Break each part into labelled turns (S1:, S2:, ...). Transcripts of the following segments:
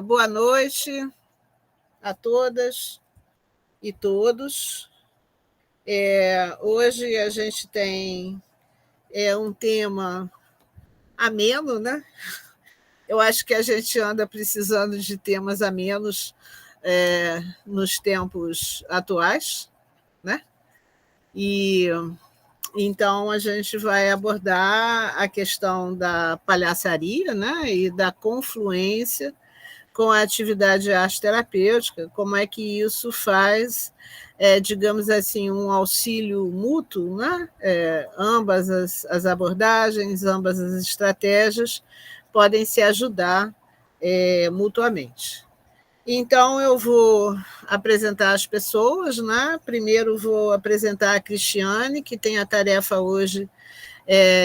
S1: Boa noite a todas e todos. Hoje a gente tem um tema ameno, né? Eu acho que a gente anda precisando de temas amenos nos tempos atuais, né? E então a gente vai abordar a questão da palhaçaria, né? E da confluência com a atividade arte terapêutica, como é que isso faz, digamos assim, um auxílio mútuo, né? Ambas as abordagens, ambas as estratégias podem se ajudar mutuamente. Então, eu vou apresentar as pessoas, né? Primeiro vou apresentar a Cristiane, que tem a tarefa hoje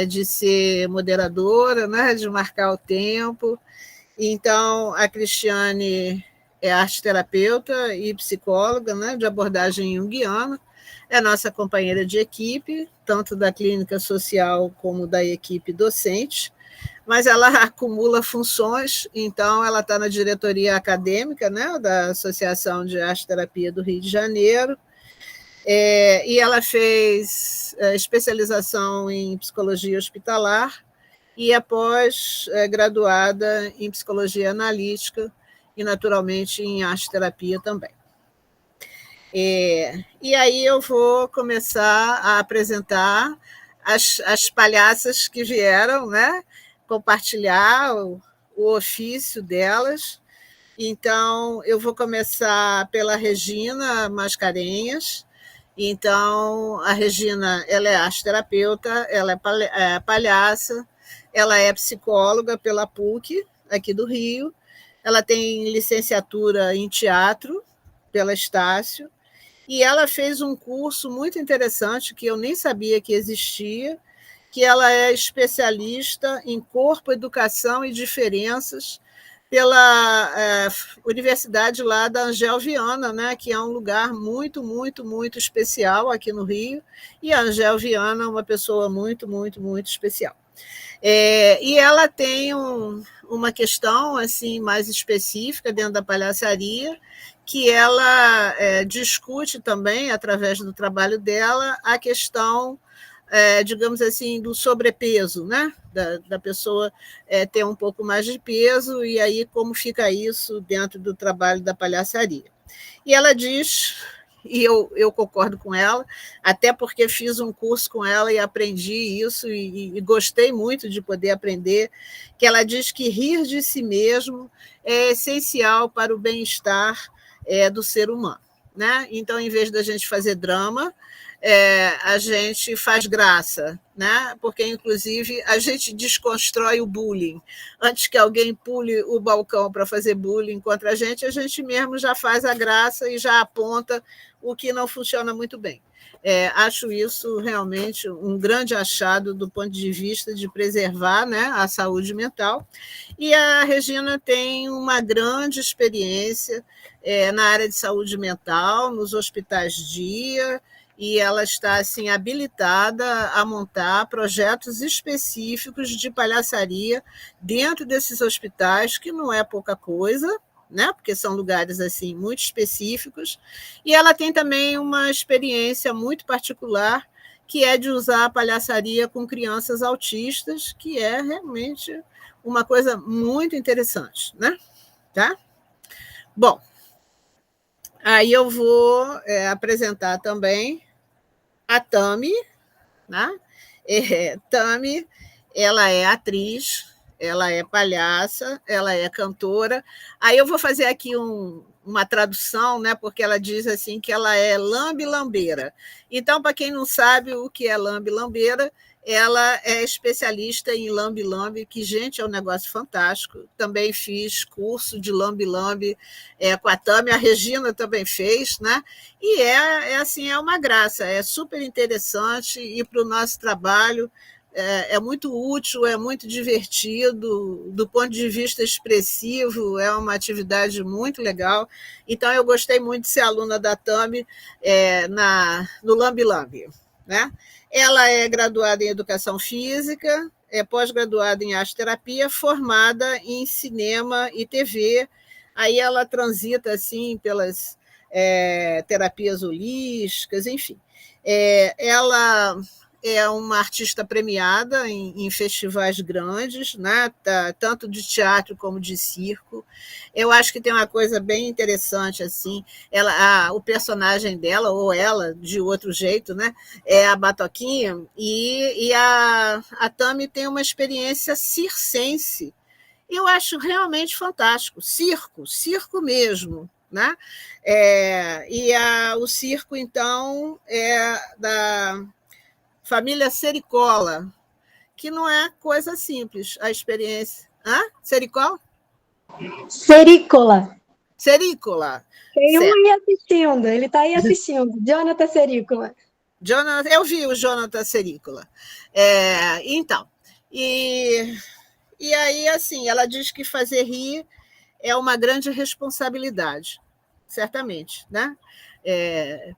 S1: de ser moderadora, né? De marcar o tempo. Então, a Cristiane é arte-terapeuta e psicóloga, né, de abordagem junguiana, é nossa companheira de equipe, tanto da clínica social como da equipe docente, mas ela acumula funções, então ela está na diretoria acadêmica, né, da Associação de Arte-Terapia do Rio de Janeiro, e ela fez especialização em psicologia hospitalar, e após graduada em psicologia analítica e, naturalmente, em arte-terapia também. E aí eu vou começar a apresentar as palhaças que vieram, né, compartilhar o ofício delas. Então, eu vou começar pela Regina Mascarenhas. Então, a Regina, ela é arte-terapeuta, ela é palhaça, ela é psicóloga pela PUC, aqui do Rio, ela tem licenciatura em teatro pela Estácio, e ela fez um curso muito interessante que eu nem sabia que existia, que ela é especialista em corpo, educação e diferenças pela Universidade lá da Angel Viana, né, que é um lugar muito, muito, muito especial aqui no Rio, e a Angel Viana é uma pessoa muito, muito, muito especial. E ela tem uma questão assim mais específica dentro da palhaçaria, que ela discute também, através do trabalho dela, a questão, digamos assim, do sobrepeso, né? Da pessoa ter um pouco mais de peso, e aí como fica isso dentro do trabalho da palhaçaria. E ela diz, e eu concordo com ela, até porque fiz um curso com ela e aprendi isso, e gostei muito de poder aprender, que ela diz que rir de si mesmo é essencial para o bem-estar do ser humano. Né? Então, em vez da gente fazer drama, a gente faz graça, né? Porque, inclusive, a gente desconstrói o bullying. Antes que alguém pule o balcão para fazer bullying contra a gente mesmo já faz a graça e já aponta o que não funciona muito bem. Acho isso realmente um grande achado do ponto de vista de preservar, né, a saúde mental. E a Regina tem uma grande experiência na área de saúde mental, nos hospitais dia, e ela está assim habilitada a montar projetos específicos de palhaçaria dentro desses hospitais, que não é pouca coisa, né? Porque são lugares assim muito específicos. E ela tem também uma experiência muito particular, que é de usar a palhaçaria com crianças autistas, que é realmente uma coisa muito interessante, né? Tá? Bom, aí eu vou apresentar também a Tami, né? Tami, ela é atriz, ela é palhaça, ela é cantora. Aí eu vou fazer aqui uma tradução, né? Porque ela diz assim que ela é lambe-lambeira. Então, para quem não sabe o que é lambe-lambeira, ela é especialista em lambe-lambe, que, gente, é um negócio fantástico. Também fiz curso de lambe-lambe com a Tami, a Regina também fez, né? E assim, é uma graça, é super interessante, e para o nosso trabalho é muito útil, é muito divertido, do ponto de vista expressivo, é uma atividade muito legal. Então, eu gostei muito de ser aluna da Tami no Lambi Lambi, né? Ela é graduada em Educação Física, é pós-graduada em Arte Terapia, formada em Cinema e TV Aí ela transita assim pelas terapias holísticas, enfim. Ela é uma artista premiada em festivais grandes, né? Tanto de teatro como de circo. Eu acho que tem uma coisa bem interessante assim. O personagem dela, ou ela, de outro jeito, né? É a Batoquinha, e a Tami tem uma experiência circense. Eu acho realmente fantástico. Circo mesmo. Né? O circo, então, é da família Sericola, que não é coisa simples, a experiência. Hã? Sericola?
S2: Serícola.
S1: Serícola.
S2: Tem um aí assistindo, ele está aí assistindo, Jonathan Serícola.
S1: Eu vi o Jonathan Serícola. Então, e aí, assim, ela diz que fazer rir é uma grande responsabilidade, certamente, né?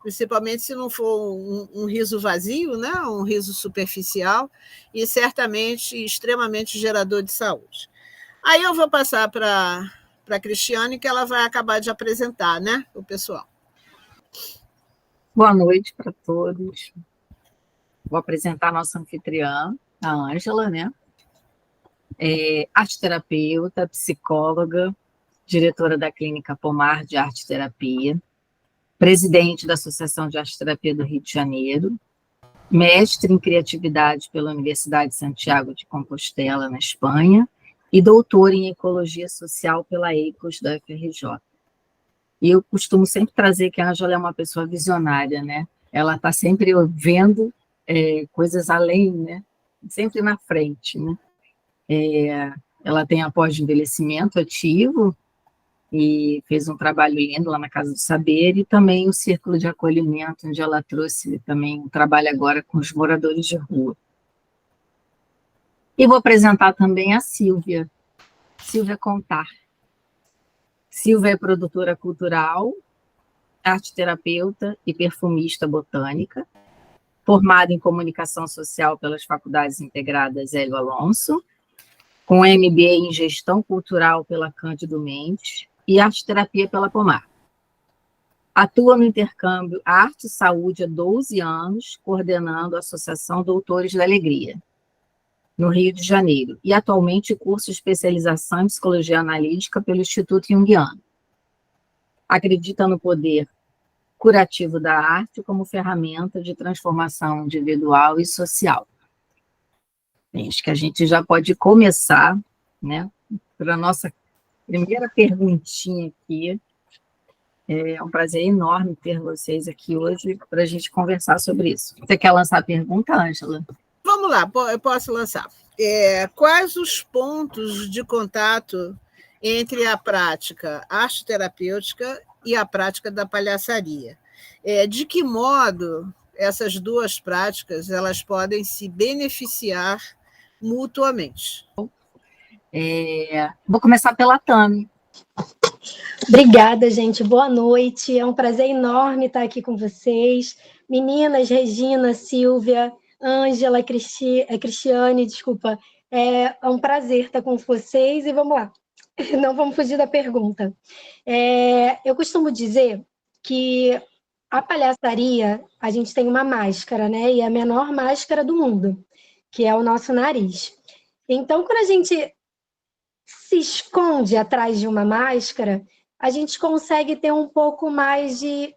S1: Principalmente se não for um riso vazio, né? Um riso superficial, e certamente extremamente gerador de saúde. Aí eu vou passar para a Cristiane, que ela vai acabar de apresentar, né, o pessoal.
S3: Boa noite para todos. Vou apresentar a nossa anfitriã, a Ângela, né? Arteterapeuta, psicóloga, diretora da Clínica Pomar de Arte Terapia, presidente da Associação de Arte Terapia do Rio de Janeiro, mestre em criatividade pela Universidade de Santiago de Compostela, na Espanha, e doutora em ecologia social pela EICOS da UFRJ. E eu costumo sempre trazer que a Ângela é uma pessoa visionária, né? Ela está sempre vendo coisas além, né? Sempre na frente, né? Ela tem a pós-envelhecimento ativo e fez um trabalho lindo lá na Casa do Saber, e também o Círculo de Acolhimento, onde ela trouxe também um trabalho agora com os moradores de rua. E vou apresentar também a Silvia Contar. Silvia é produtora cultural, arteterapeuta e perfumista botânica, formada em comunicação social pelas Faculdades Integradas Hélio Alonso, com MBA em gestão cultural pela Cândido Mendes e arteterapia pela Pomar. Atua no intercâmbio Arte e Saúde há 12 anos, coordenando a Associação Doutores da Alegria, no Rio de Janeiro, e atualmente cursa especialização em Psicologia Analítica pelo Instituto Jungiano. Acredita no poder curativo da arte como ferramenta de transformação individual e social. Acho que a gente já pode começar, né, para a nossa primeira perguntinha aqui. É um prazer enorme ter vocês aqui hoje para a gente conversar sobre isso. Você quer lançar a pergunta, Ângela?
S1: Vamos lá, eu posso lançar. Quais os pontos de contato entre a prática arte-terapêutica e a prática da palhaçaria? De que modo essas duas práticas elas podem se beneficiar mutuamente?
S3: Vou começar pela Tami.
S2: Obrigada, gente. Boa noite. É um prazer enorme estar aqui com vocês. Meninas, Regina, Silvia, Ângela, Cristiane, desculpa. É um prazer estar com vocês e vamos lá. Não vamos fugir da pergunta. Eu costumo dizer que a palhaçaria, a gente tem uma máscara, né? E é a menor máscara do mundo, que é o nosso nariz. Então, quando a gente se esconde atrás de uma máscara, a gente consegue ter um pouco mais de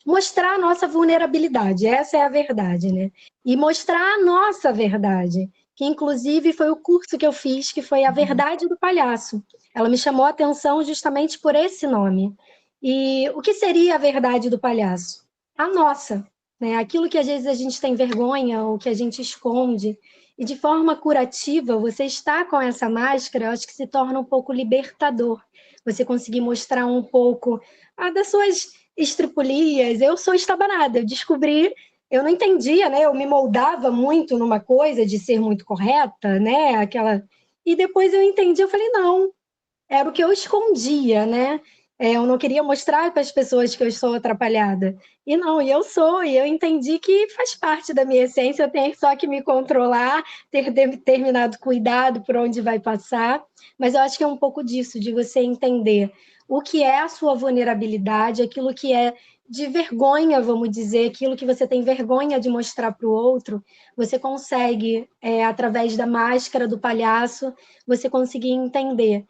S2: mostrar a nossa vulnerabilidade, essa é a verdade, né? E mostrar a nossa verdade, que inclusive foi o curso que eu fiz, que foi a Verdade do Palhaço. Ela me chamou a atenção justamente por esse nome. E o que seria a verdade do palhaço? A nossa, né? Aquilo que às vezes a gente tem vergonha ou que a gente esconde. E de forma curativa, você estar com essa máscara, eu acho que se torna um pouco libertador. Você conseguir mostrar um pouco das suas estripulias. Eu sou estabanada, eu descobri, eu não entendia, né? Eu me moldava muito numa coisa de ser muito correta, né? E depois eu entendi, eu falei, não, era o que eu escondia, né? Eu não queria mostrar para as pessoas que eu sou atrapalhada. E não, e eu sou, e eu entendi que faz parte da minha essência, eu tenho só que me controlar, ter determinado cuidado por onde vai passar. Mas eu acho que é um pouco disso, de você entender o que é a sua vulnerabilidade, aquilo que é de vergonha, vamos dizer, aquilo que você tem vergonha de mostrar para o outro, você consegue, através da máscara do palhaço, você conseguir entender.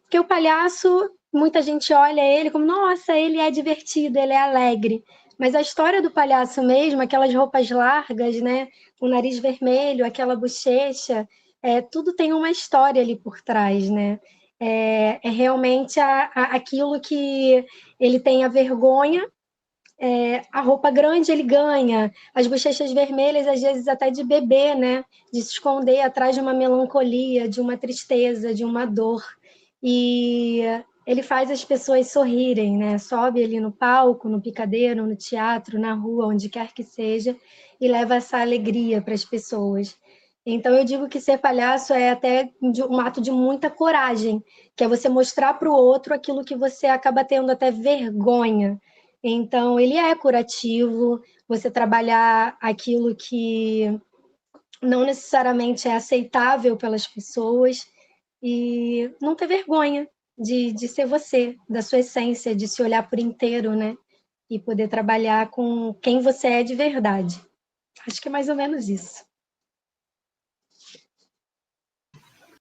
S2: Porque o palhaço, muita gente olha ele como, nossa, ele é divertido, ele é alegre. Mas a história do palhaço mesmo, aquelas roupas largas, né, o nariz vermelho, aquela bochecha, tudo tem uma história ali por trás, né? É realmente aquilo que ele tem a vergonha, a roupa grande ele ganha, as bochechas vermelhas, às vezes até de bebê, né? De se esconder atrás de uma melancolia, de uma tristeza, de uma dor. E ele faz as pessoas sorrirem, né? Sobe ali no palco, no picadeiro, no teatro, na rua, onde quer que seja, e leva essa alegria para as pessoas. Então, eu digo que ser palhaço é até um ato de muita coragem, que é você mostrar para o outro aquilo que você acaba tendo até vergonha. Então, ele é curativo, você trabalhar aquilo que não necessariamente é aceitável pelas pessoas e não ter vergonha de ser você, da sua essência, de se olhar por inteiro, né? E poder trabalhar com quem você é de verdade. Acho que é mais ou menos isso.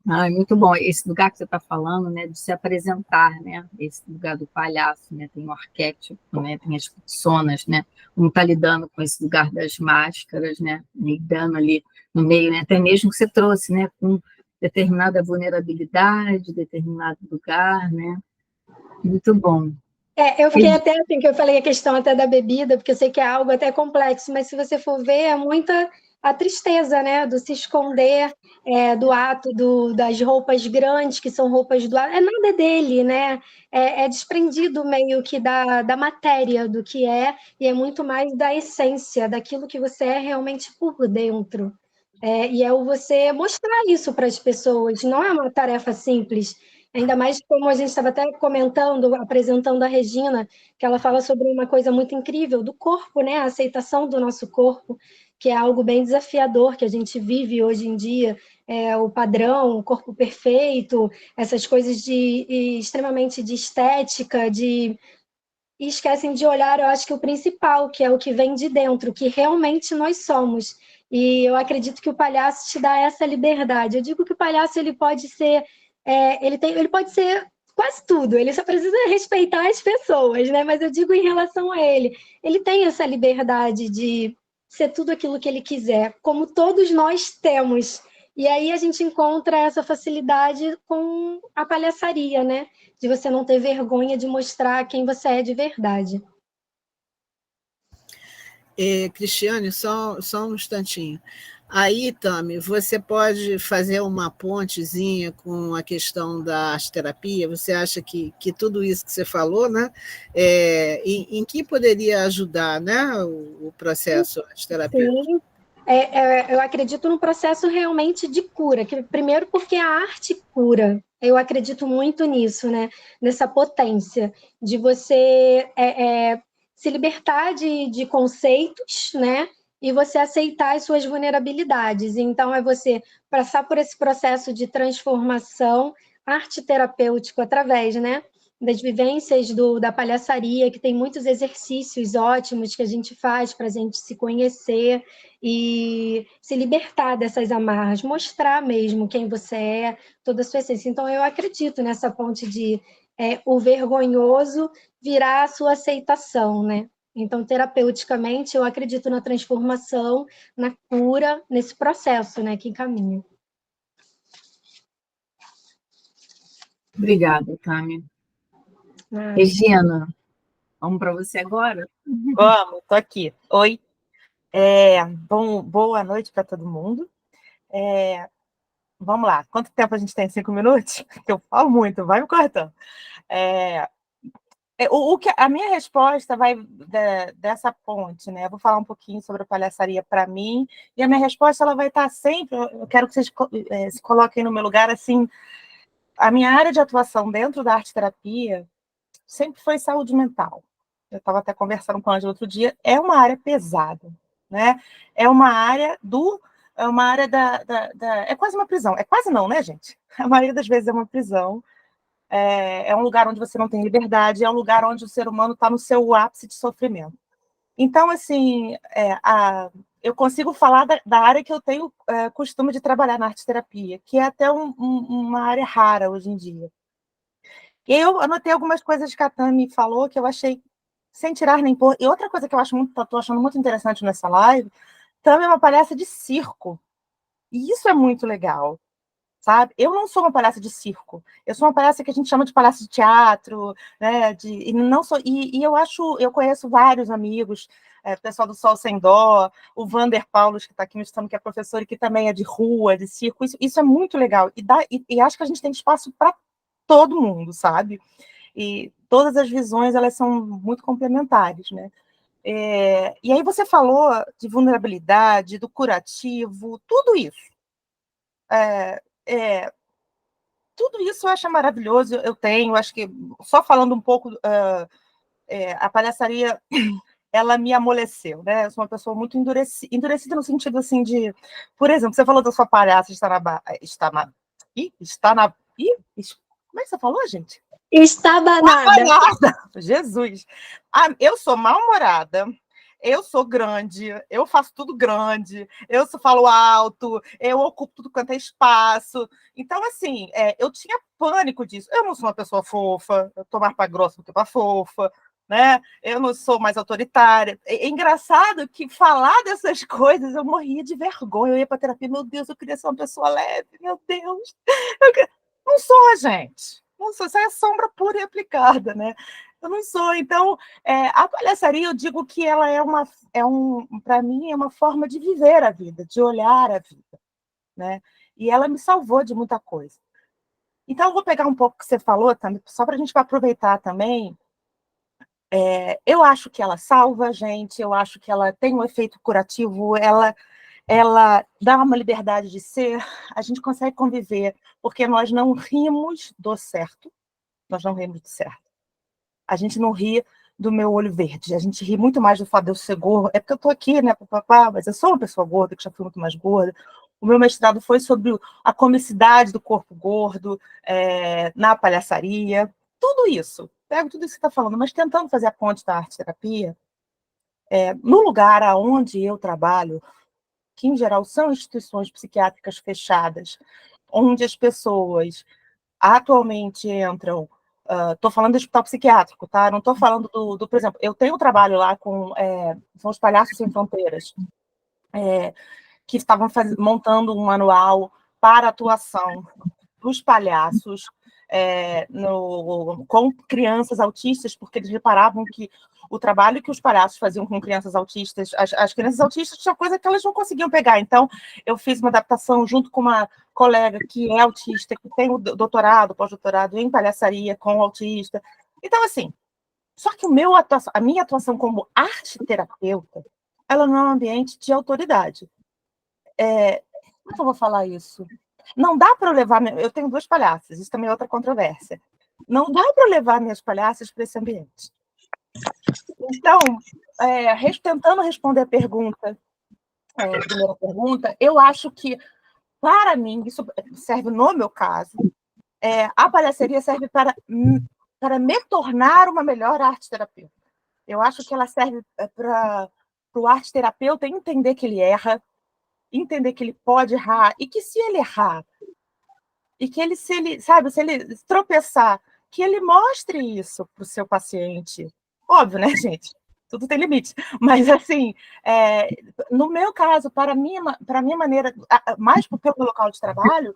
S3: Ah, é muito bom. Esse lugar que você está falando, né, de se apresentar, né, esse lugar do palhaço, né, tem o arquétipo, né, tem as personas, né, um está lidando com esse lugar das máscaras, né, lidando ali no meio, né, até mesmo que você trouxe, né, com determinada vulnerabilidade, determinado lugar, né, muito bom.
S2: Eu fiquei até assim, que eu falei a questão até da bebida, porque eu sei que é algo até complexo, mas se você for ver, é muita a tristeza, né, do se esconder, do ato das roupas grandes, que são roupas do ato, nada dele, né, é desprendido meio que da matéria, do que é, e é muito mais da essência, daquilo que você é realmente por dentro. E é o você mostrar isso para as pessoas, não é uma tarefa simples, ainda mais como a gente estava até comentando, apresentando a Regina, que ela fala sobre uma coisa muito incrível do corpo, né? A aceitação do nosso corpo, que é algo bem desafiador que a gente vive hoje em dia, o padrão, o corpo perfeito, essas coisas extremamente de estética, e esquecem de olhar, eu acho que o principal, que é o que vem de dentro, o que realmente nós somos. E eu acredito que o palhaço te dá essa liberdade. Eu digo que o palhaço ele pode ser, ele pode ser quase tudo. Ele só precisa respeitar as pessoas, né? Mas eu digo em relação a ele tem essa liberdade de ser tudo aquilo que ele quiser, como todos nós temos. E aí a gente encontra essa facilidade com a palhaçaria, né? De você não ter vergonha de mostrar quem você é de verdade.
S1: Cristiane, só um instantinho. Aí, Tami, você pode fazer uma pontezinha com a questão da arte-terapia? Você acha que tudo isso que você falou, né, em que poderia ajudar, né, o processo arte-terapêutico?
S2: Sim, eu acredito no processo realmente de cura, que primeiro porque a arte cura. Eu acredito muito nisso, né? Nessa potência de você se libertar de conceitos, né? E você aceitar as suas vulnerabilidades. Então, é você passar por esse processo de transformação arte terapêutico através, né? Das vivências da palhaçaria, que tem muitos exercícios ótimos que a gente faz para a gente se conhecer e se libertar dessas amarras, mostrar mesmo quem você é, toda a sua essência. Então, eu acredito nessa ponte de o vergonhoso virar a sua aceitação, né? Então, terapeuticamente, eu acredito na transformação, na cura, nesse processo, né, que encaminha.
S3: Obrigada, Tami. Regina, vamos para você agora?
S4: Vamos, estou aqui. Oi. Boa noite para todo mundo. Vamos lá. Quanto tempo a gente tem? 5 minutos? Eu falo muito, vai me cortando. A minha resposta vai dessa ponte, né? Eu vou falar um pouquinho sobre a palhaçaria para mim, e a minha resposta ela vai estar sempre. Eu quero que vocês se coloquem no meu lugar assim. A minha área de atuação dentro da arte-terapia sempre foi saúde mental. Eu estava até conversando com a Ângela outro dia, é uma área pesada, né? É uma área é quase uma prisão. É quase não, né, gente? A maioria das vezes é uma prisão. É um lugar onde você não tem liberdade, é um lugar onde o ser humano está no seu ápice de sofrimento. Então, assim, eu consigo falar da área que eu tenho costume de trabalhar na arte-terapia, que é até uma área rara hoje em dia. E eu anotei algumas coisas que a Tami falou que eu achei sem tirar nem pôr. E outra coisa que eu estou achando muito interessante nessa live, Tami é uma palhaça de circo. E isso é muito legal, sabe? Eu não sou uma palhaça de circo. Eu sou uma palhaça que a gente chama de palhaça de teatro, né? Eu conheço vários amigos, pessoal do Sol Sem Dó, o Vander Paulos, que está aqui mostrando que é professor e que também é de rua, de circo. Isso é muito legal. E acho que a gente tem espaço para todo mundo, sabe? E todas as visões, elas são muito complementares, né? E aí você falou de vulnerabilidade, do curativo, tudo isso. Tudo isso eu acho maravilhoso, acho que, só falando um pouco, a palhaçaria, ela me amoleceu, né? Eu sou uma pessoa muito endurecida no sentido, assim, de... Por exemplo, você falou da sua palhaça como é que você falou, gente?
S2: Estabanada.
S4: Jesus! Eu sou mal-humorada, eu sou grande, eu faço tudo grande, eu falo alto, eu ocupo tudo quanto é espaço. Então, assim, eu tinha pânico disso. Eu não sou uma pessoa fofa, eu tô mais para grossa do que para fofa, né? Eu não sou mais autoritária. É engraçado que falar dessas coisas eu morria de vergonha. Eu ia para terapia, meu Deus, eu queria ser uma pessoa leve, meu Deus. Não sou, gente. Não sou, isso é sombra pura e aplicada, né? Eu não sou. Então, a palhaçaria, eu digo que ela para mim, é uma forma de viver a vida, de olhar a vida, né? E ela me salvou de muita coisa. Então, eu vou pegar um pouco que você falou, só para a gente aproveitar também. Eu acho que ela salva a gente, eu acho que ela tem um efeito curativo, ela dá uma liberdade de ser, a gente consegue conviver, porque nós não rimos do certo, nós não rimos do certo. A gente não ri do meu olho verde, a gente ri muito mais do fato de eu ser gordo, é porque eu estou aqui, né, papapá, mas eu sou uma pessoa gorda, que já fui muito mais gorda. O meu mestrado foi sobre a comicidade do corpo gordo, na palhaçaria, tudo isso. Pego tudo isso que você está falando, mas tentando fazer a ponte da arte-terapia, no lugar onde eu trabalho, que em geral são instituições psiquiátricas fechadas, onde as pessoas atualmente entram... Estou falando de hospital psiquiátrico, tá? Não estou falando por exemplo, eu tenho um trabalho lá com... são os Palhaços Sem Fronteiras, que estavam montando um manual para atuação dos palhaços com crianças autistas, porque eles reparavam que o trabalho que os palhaços faziam com crianças autistas, as crianças autistas tinham coisa que elas não conseguiam pegar. Então, eu fiz uma adaptação junto com uma colega que é autista, que tem o doutorado, pós-doutorado em palhaçaria com o autista. Então, assim, só que a minha atuação como arte-terapeuta, ela não é um ambiente de autoridade. Como eu vou falar isso? Não dá para eu levar... Eu tenho 2 palhaças, isso também é outra controvérsia. Não dá para eu levar minhas palhaças para esse ambiente. Então, tentando responder a primeira pergunta, eu acho que, para mim, isso serve no meu caso, a palhaçaria serve para me tornar uma melhor arte-terapeuta. Eu acho que ela serve para o arte-terapeuta entender que ele erra, entender que ele pode errar, e que se ele errar, e que se ele tropeçar, que ele mostre isso para o seu paciente. Óbvio, né, gente? Tudo tem limite. Mas, assim, no meu caso, para a minha maneira, mais pelo local de trabalho,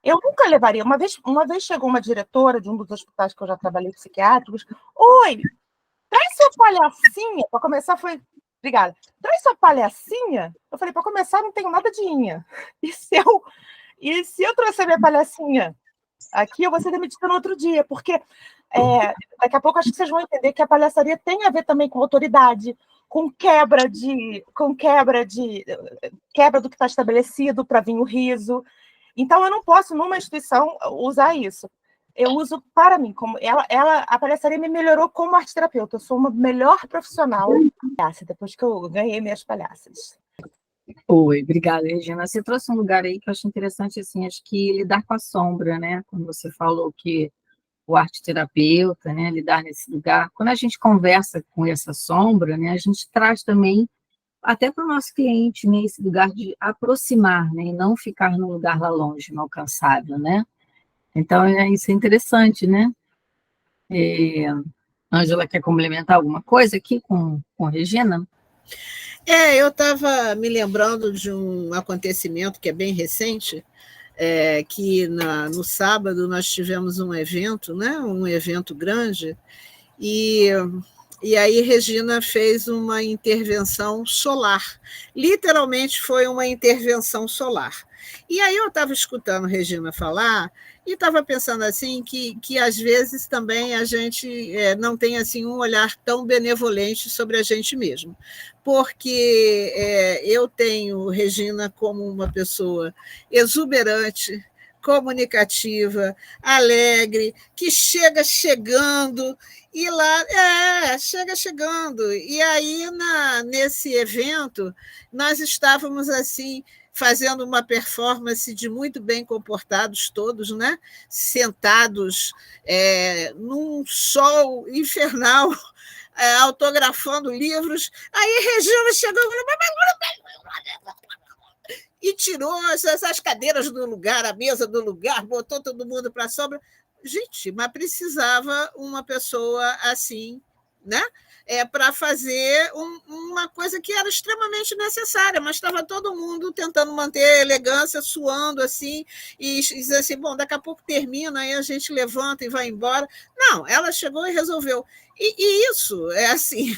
S4: eu nunca levaria. Uma vez chegou uma diretora de um dos hospitais que eu já trabalhei psiquiátricos. Oi, traz sua palhacinha. Para começar, foi... Obrigada. Traz sua palhacinha. Eu falei, para começar, não tenho nada de inha. E se eu trouxer minha palhacinha aqui, eu vou ser demitida no outro dia, porque daqui a pouco acho que vocês vão entender que a palhaçaria tem a ver também com autoridade, com quebra do que está estabelecido para vir o riso. Então, eu não posso, numa instituição, usar isso. eu uso para mim, como a palhaçaria me melhorou como arte terapeuta. Eu sou uma melhor profissional palhaça, depois que eu ganhei minhas palhaças.
S3: Oi, obrigada, Regina. Você trouxe um lugar aí que eu acho interessante, assim, acho que lidar com a sombra, né? Quando você falou que o arte terapeuta, né, lidar nesse lugar. Quando a gente conversa com essa sombra, né, a gente traz também até para o nosso cliente, né, esse lugar de aproximar, né, e não ficar num lugar lá longe, inalcançável, né? Então, isso é interessante, né? Ângela, quer complementar alguma coisa aqui com a Regina?
S1: Eu estava me lembrando de um acontecimento que é bem recente, que no sábado nós tivemos um evento, né, um evento grande, e aí Regina fez uma intervenção solar. Literalmente foi uma intervenção solar. E aí eu estava escutando Regina falar e estava pensando assim que às vezes também a gente não tem assim um olhar tão benevolente sobre a gente mesmo. Porque eu tenho Regina como uma pessoa exuberante, comunicativa, alegre, que chega chegando, e lá, chega chegando. E aí, nesse evento, nós estávamos assim, fazendo uma performance de muito bem comportados todos, né? Sentados num sol infernal, autografando livros. Aí Regina chegou e tirou as cadeiras do lugar, a mesa do lugar, botou todo mundo para a sombra. Gente, mas precisava uma pessoa assim, né? Para fazer uma coisa que era extremamente necessária, mas estava todo mundo tentando manter a elegância, suando assim, e dizer assim, bom, daqui a pouco termina, aí a gente levanta e vai embora. Não, ela chegou e resolveu. E isso é assim,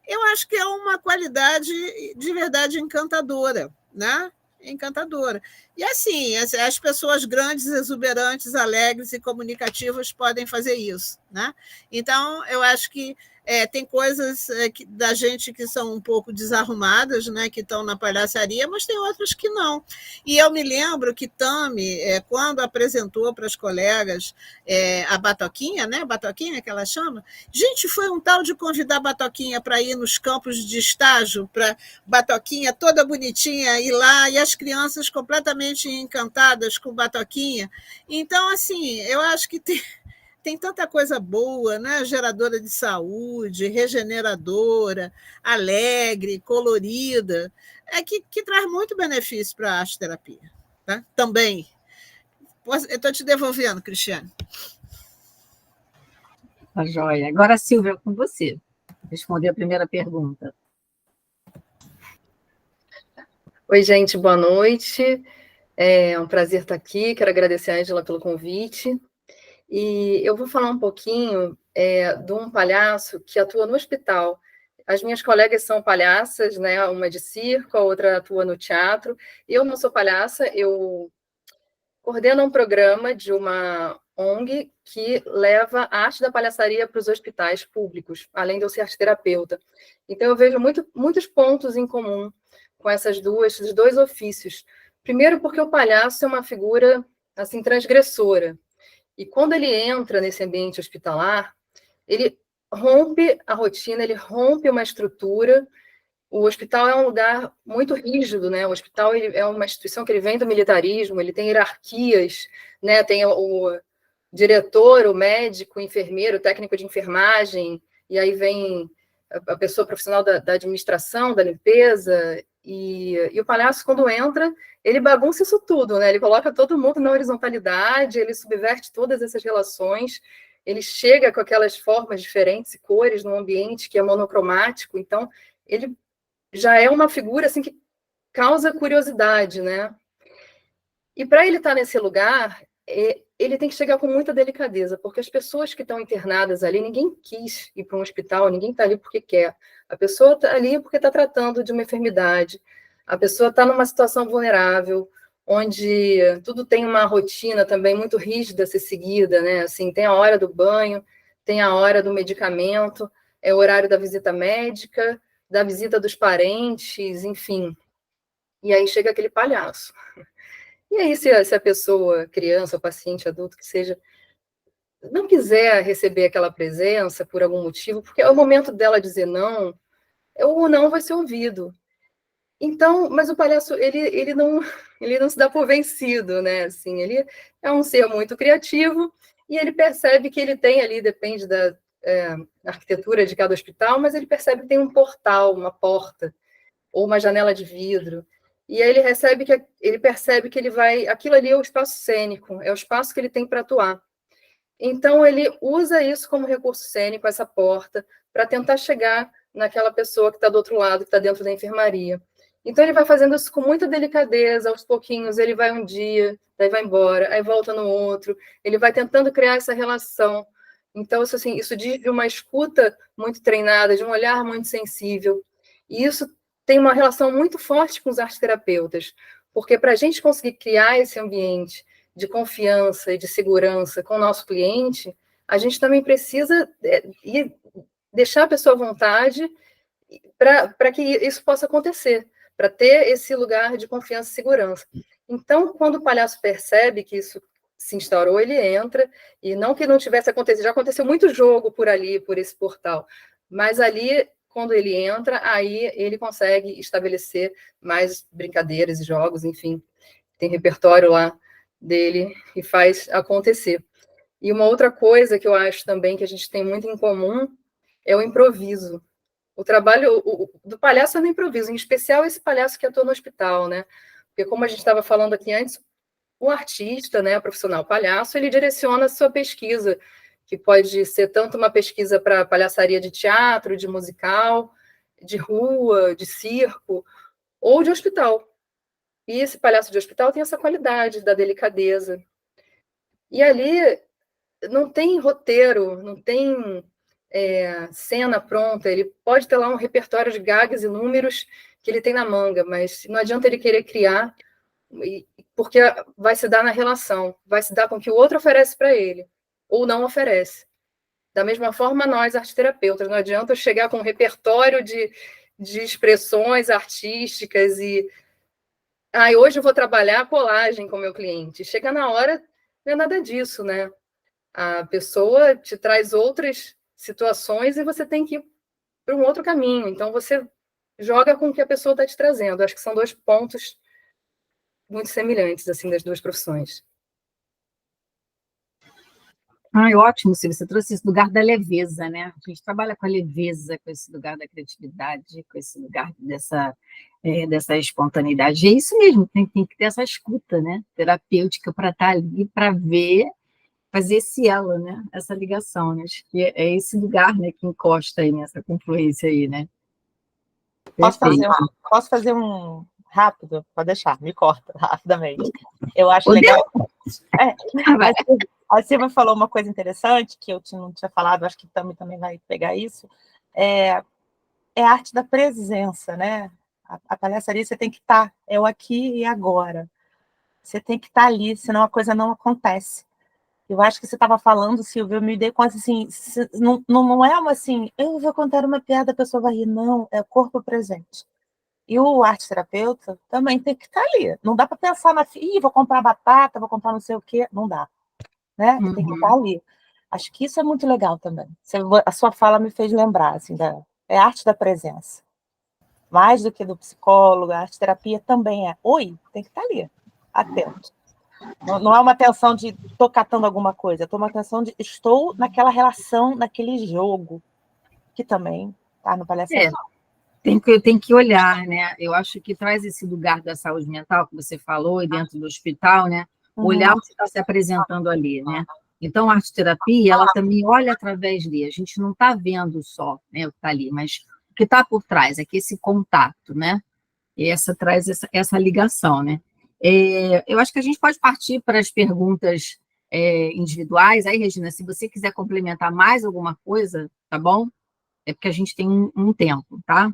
S1: eu acho que é uma qualidade de verdade encantadora, né? Encantadora. E assim, as pessoas grandes, exuberantes, alegres e comunicativas podem fazer isso, né? Então, eu acho que tem coisas da gente que são um pouco desarrumadas, né, que estão na palhaçaria, mas tem outras que não. E eu me lembro que Tami, quando apresentou para as colegas a Batoquinha, né, Batoquinha que ela chama, gente, foi um tal de convidar a Batoquinha para ir nos campos de estágio, para Batoquinha toda bonitinha ir lá, e as crianças completamente encantadas com Batoquinha. Então, assim, eu acho que tem tanta coisa boa, né? Geradora de saúde, regeneradora, alegre, colorida, que traz muito benefício para a arte-terapia. Tá? Também. Eu estou te devolvendo, Cristiane.
S3: Tá joia. Agora, Silvia, com você. Responder a primeira pergunta.
S5: Oi, gente, boa noite. É um prazer estar aqui. Quero agradecer a Ângela pelo convite. E eu vou falar um pouquinho de um palhaço que atua no hospital. As minhas colegas são palhaças, né? Uma de circo, a outra atua no teatro. Eu não sou palhaça, eu coordeno um programa de uma ONG que leva a arte da palhaçaria para os hospitais públicos, além de eu ser arte terapeuta. Então, eu vejo muitos pontos em comum com esses dois ofícios. Primeiro, porque o palhaço é uma figura assim transgressora. E quando ele entra nesse ambiente hospitalar, ele rompe a rotina, ele rompe uma estrutura. O hospital é um lugar muito rígido, né? O hospital é uma instituição que ele vem do militarismo, ele tem hierarquias, né? Tem o diretor, o médico, o enfermeiro, o técnico de enfermagem, e aí vem a pessoa profissional da administração, da limpeza, e o palhaço, quando entra, ele bagunça isso tudo, né? Ele coloca todo mundo na horizontalidade, ele subverte todas essas relações, ele chega com aquelas formas diferentes e cores num ambiente que é monocromático, então ele já é uma figura assim que causa curiosidade, né? E para ele estar nesse lugar, ele tem que chegar com muita delicadeza, porque as pessoas que estão internadas ali, ninguém quis ir para um hospital, ninguém está ali porque quer. A pessoa está ali porque está tratando de uma enfermidade, a pessoa está numa situação vulnerável, onde tudo tem uma rotina também muito rígida a ser seguida, né? Assim, tem a hora do banho, tem a hora do medicamento, é o horário da visita médica, da visita dos parentes, enfim. E aí chega aquele palhaço. E aí, se a pessoa, criança, paciente, adulto, que seja, não quiser receber aquela presença por algum motivo, porque é o momento dela dizer não, o não vai ser ouvido. Então, mas o palhaço, ele não se dá por vencido, né? Assim, ele é um ser muito criativo e ele percebe que ele tem ali, depende da arquitetura de cada hospital, mas ele percebe que tem um portal, uma porta, ou uma janela de vidro. E aí ele percebe que aquilo ali é o espaço cênico, é o espaço que ele tem para atuar. Então, ele usa isso como recurso cênico, essa porta, para tentar chegar naquela pessoa que está do outro lado, que está dentro da enfermaria. Então, ele vai fazendo isso com muita delicadeza, aos pouquinhos, ele vai um dia, daí vai embora, aí volta no outro, ele vai tentando criar essa relação. Então, isso diz de uma escuta muito treinada, de um olhar muito sensível. E isso tem uma relação muito forte com os arteterapeutas, porque para a gente conseguir criar esse ambiente de confiança e de segurança com o nosso cliente, a gente também precisa deixar a pessoa à vontade para que isso possa acontecer, para ter esse lugar de confiança e segurança. Então, quando o palhaço percebe que isso se instaurou, ele entra, e não que não tivesse acontecido, já aconteceu muito jogo por ali, por esse portal, mas ali, quando ele entra, aí ele consegue estabelecer mais brincadeiras e jogos, enfim, tem repertório lá dele e faz acontecer. E uma outra coisa que eu acho também que a gente tem muito em comum é o improviso. O trabalho do palhaço é no improviso, em especial esse palhaço que atua no hospital, né? Porque, como a gente estava falando aqui antes, o artista, né, o profissional palhaço, ele direciona a sua pesquisa, que pode ser tanto uma pesquisa para palhaçaria de teatro, de musical, de rua, de circo, ou de hospital. E esse palhaço de hospital tem essa qualidade da delicadeza. E ali não tem roteiro, não tem cena pronta, ele pode ter lá um repertório de gags e números que ele tem na manga, mas não adianta ele querer criar, porque vai se dar na relação, vai se dar com o que o outro oferece para ele, ou não oferece. Da mesma forma, nós, arteterapeutas, não adianta eu chegar com um repertório de expressões artísticas e hoje eu vou trabalhar a colagem com o meu cliente. Chega na hora, não é nada disso, né? A pessoa te traz outras situações e você tem que ir para um outro caminho. Então, você joga com o que a pessoa está te trazendo. Acho que são dois pontos muito semelhantes, assim, das duas profissões.
S3: Ótimo, Silvia, você trouxe esse lugar da leveza, né? A gente trabalha com a leveza, com esse lugar da criatividade, com esse lugar dessa espontaneidade. E é isso mesmo, tem que ter essa escuta, né? Terapêutica para estar ali, para ver, fazer esse elo, né? Essa ligação, né? Acho que é esse lugar, né, que encosta aí nessa confluência aí, né?
S4: Posso fazer um rápido? Pode deixar, me corta rapidamente. Eu acho legal. A Silvia falou uma coisa interessante, que eu não tinha falado, acho que também vai pegar isso, é a arte da presença, né? A palhaçaria, você tem que estar, é o aqui e agora. Você tem que estar ali, senão a coisa não acontece. Eu acho que você estava falando, Silvia, eu me dei conta, assim, não é uma assim, eu vou contar uma piada, a pessoa vai rir, não, é o corpo presente. E o arte-terapeuta também tem que estar ali. Não dá para pensar vou comprar batata, vou comprar não sei o quê, não dá. Né? Tem que estar ali. Acho que isso é muito legal também. A sua fala me fez lembrar, assim, é a arte da presença. Mais do que do psicólogo, a arte-terapia também é. Tem que estar ali, atento. Não é uma atenção de estou catando alguma coisa, é uma atenção de estou naquela relação, naquele jogo, que também está no palhaçaria.
S3: Tem que olhar, né? Eu acho que traz esse lugar da saúde mental que você falou, e dentro do hospital, né? Olhar o que está se apresentando ali, né? Então, a arte-terapia, ela também olha através dele. A gente não está vendo só, né, o que está ali, mas o que está por trás, é que esse contato, né? E traz essa ligação, né? Eu acho que a gente pode partir para as perguntas individuais. Aí, Regina, se você quiser complementar mais alguma coisa, tá bom? É porque a gente tem um tempo, tá?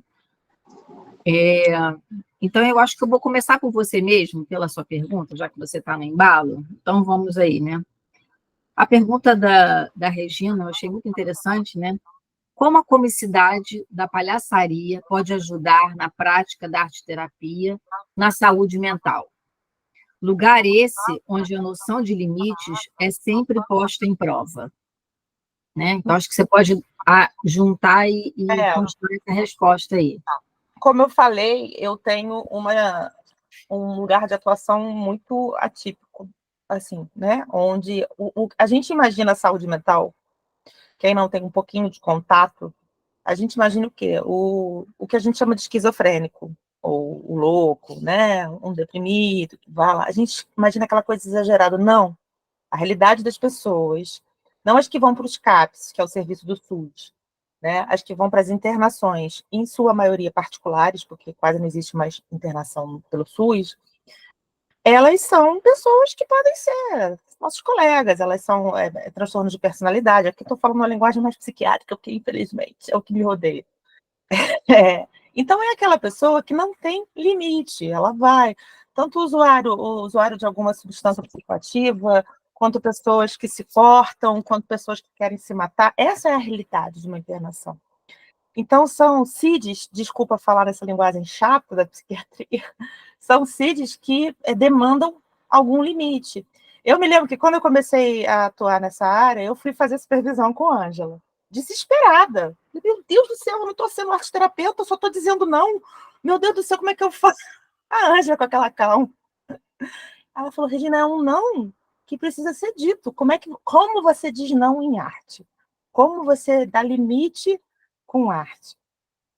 S3: Então, eu acho que eu vou começar por você mesmo, pela sua pergunta, já que você está no embalo. Então, vamos aí, né? A pergunta da Regina eu achei muito interessante, né? Como a comicidade da palhaçaria pode ajudar na prática da arte-terapia na saúde mental? Lugar esse onde a noção de limites é sempre posta em prova. né? Então, acho que você pode juntar e construir essa resposta aí.
S4: Como eu falei, eu tenho um lugar de atuação muito atípico, assim, né? Onde a gente imagina a saúde mental, quem não tem um pouquinho de contato, a gente imagina o quê? O que a gente chama de esquizofrênico, ou o louco, né? Um deprimido, que vai lá. A gente imagina aquela coisa exagerada. Não. A realidade das pessoas, não as que vão para os CAPs, que é o serviço do SUS, né? As que vão para as internações, em sua maioria particulares, porque quase não existe mais internação pelo SUS, elas são pessoas que podem ser nossos colegas, elas são transtornos de personalidade. Aqui estou falando uma linguagem mais psiquiátrica, porque infelizmente é o que me rodeia. Então é aquela pessoa que não tem limite, ela vai. Tanto o usuário de alguma substância psicoativa, quanto pessoas que se cortam, quanto pessoas que querem se matar. Essa é a realidade de uma internação. Então, são CIDs, desculpa falar nessa linguagem chata da psiquiatria, são CIDs que demandam algum limite. Eu me lembro que quando eu comecei a atuar nessa área, eu fui fazer supervisão com a Ângela, desesperada. Meu Deus do céu, eu não estou sendo arteterapeuta, eu só estou dizendo não. Meu Deus do céu, como é que eu faço? A Ângela com aquela calma. Ela falou, Regina, é um não que precisa ser dito. Como você diz não em arte? Como você dá limite com arte?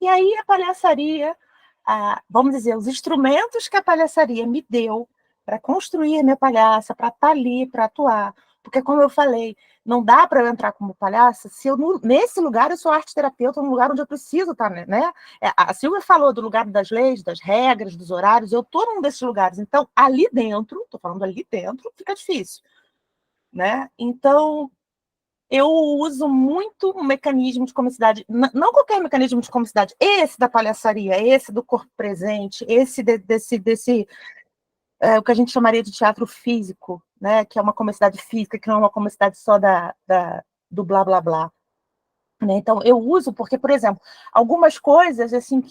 S4: E aí a palhaçaria, vamos dizer, os instrumentos que a palhaçaria me deu para construir minha palhaça, para estar ali, para atuar. Porque, como eu falei, não dá para eu entrar como palhaça se nesse lugar eu sou arte-terapeuta, num lugar onde eu preciso estar, né? A Silvia falou do lugar das leis, das regras, dos horários, eu estou num desses lugares. Então, ali dentro, estou falando ali dentro, fica difícil, né? Então, eu uso muito o mecanismo de comicidade, não qualquer mecanismo de comicidade, esse da palhaçaria, esse do corpo presente, esse desse o que a gente chamaria de teatro físico, né, que é uma comicidade física, que não é uma comicidade só do blá, blá, blá. Né? Então, eu uso porque, por exemplo, algumas coisas, assim,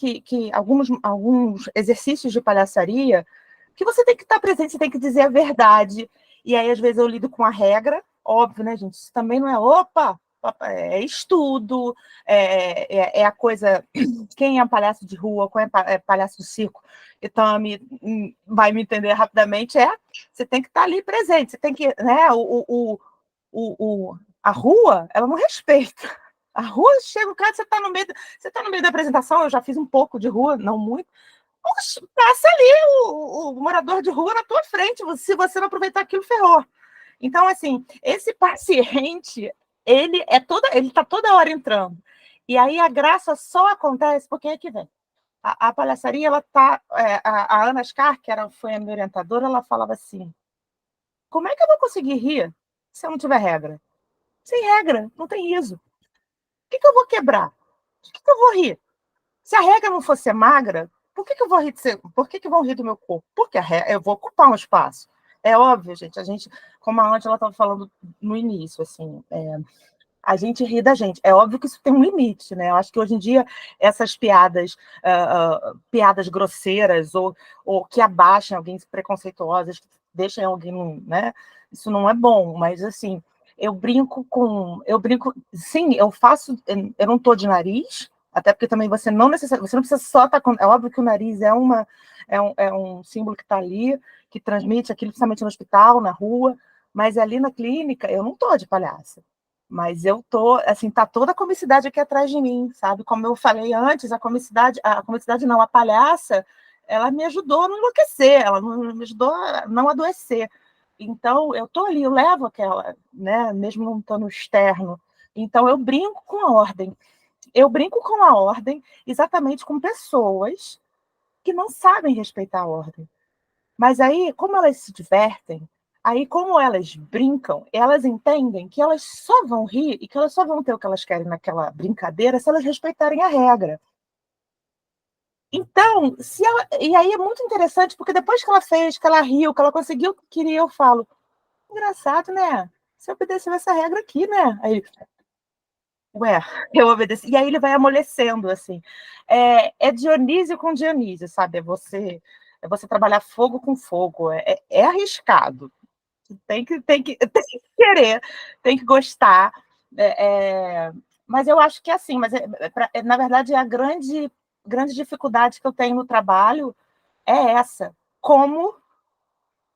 S4: alguns exercícios de palhaçaria, que você tem que estar presente, você tem que dizer a verdade, e aí, às vezes, eu lido com a regra, óbvio, né, gente? Isso também não é, é estudo, é a coisa, quem é palhaço de rua, quem é palhaço do circo, então vai me entender rapidamente, você tem que estar ali presente, você tem que, né, a rua, ela não respeita. A rua chega o cara, você está no meio da apresentação, eu já fiz um pouco de rua, não muito. Oxe, passa ali o morador de rua na tua frente, se você não aproveitar aquilo, ferrou. Então, assim, esse paciente, ele está toda hora entrando. E aí a graça só acontece porque é que vem. A palhaçaria, ela tá. A Ana Scar, foi a minha orientadora, ela falava assim: como é que eu vou conseguir rir se eu não tiver regra? Sem regra, não tem riso. O que eu vou quebrar? O que eu vou rir? Se a regra não fosse magra, por que eu vou rir por que vão rir do meu corpo? Porque eu vou ocupar um espaço. É óbvio, gente, como a Ângela estava falando no início, assim, a gente ri da gente. É óbvio que isso tem um limite, né? Eu acho que hoje em dia essas piadas grosseiras ou que abaixam alguém, preconceituosas, que deixam alguém, né? Isso não é bom, mas assim, sim, eu não estou de nariz, até porque também você não precisa só estar com. É óbvio que o nariz é um símbolo que está ali, que transmite aquilo, principalmente no hospital, na rua, mas ali na clínica eu não estou de palhaça. Mas eu tô, assim, tá toda a comicidade aqui atrás de mim, sabe? Como eu falei antes, a comicidade não, a palhaça, ela me ajudou a não enlouquecer, ela me ajudou a não adoecer. Então, eu tô ali, eu levo aquela, né, mesmo não estando externo. Então, eu brinco com a ordem. Eu brinco com a ordem exatamente com pessoas que não sabem respeitar a ordem. Mas aí, como elas se divertem, aí como elas brincam, elas entendem que elas só vão rir e que elas só vão ter o que elas querem naquela brincadeira se elas respeitarem a regra. Então, e aí é muito interessante, porque depois que ela fez, que ela riu, que ela conseguiu o que queria, eu falo, engraçado, né? Você obedeceu essa regra aqui, né? Aí, ué, eu obedeci. E aí ele vai amolecendo, assim. É Dionísio com Dionísio, sabe? É você trabalhar fogo com fogo. É arriscado. Tem que querer, tem que gostar. Mas eu acho que é assim, na verdade, a grande dificuldade que eu tenho no trabalho é essa: como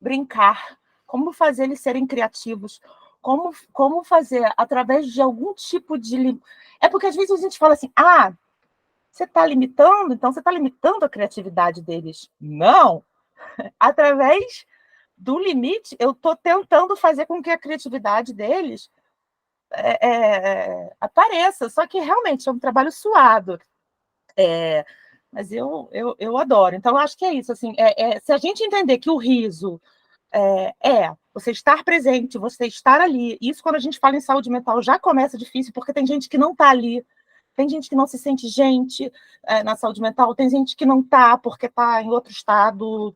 S4: brincar, como fazer eles serem criativos, como fazer através de algum tipo de... É porque às vezes a gente fala assim, você está limitando, então você está limitando a criatividade deles. Não! Através do limite, eu estou tentando fazer com que a criatividade deles apareça, só que realmente é um trabalho suado. Mas eu adoro. Então, eu acho que é isso. Assim, se a gente entender que o riso você estar presente, você estar ali, isso quando a gente fala em saúde mental já começa difícil, porque tem gente que não está ali, tem gente que não se sente gente na saúde mental, tem gente que não está porque está em outro estado,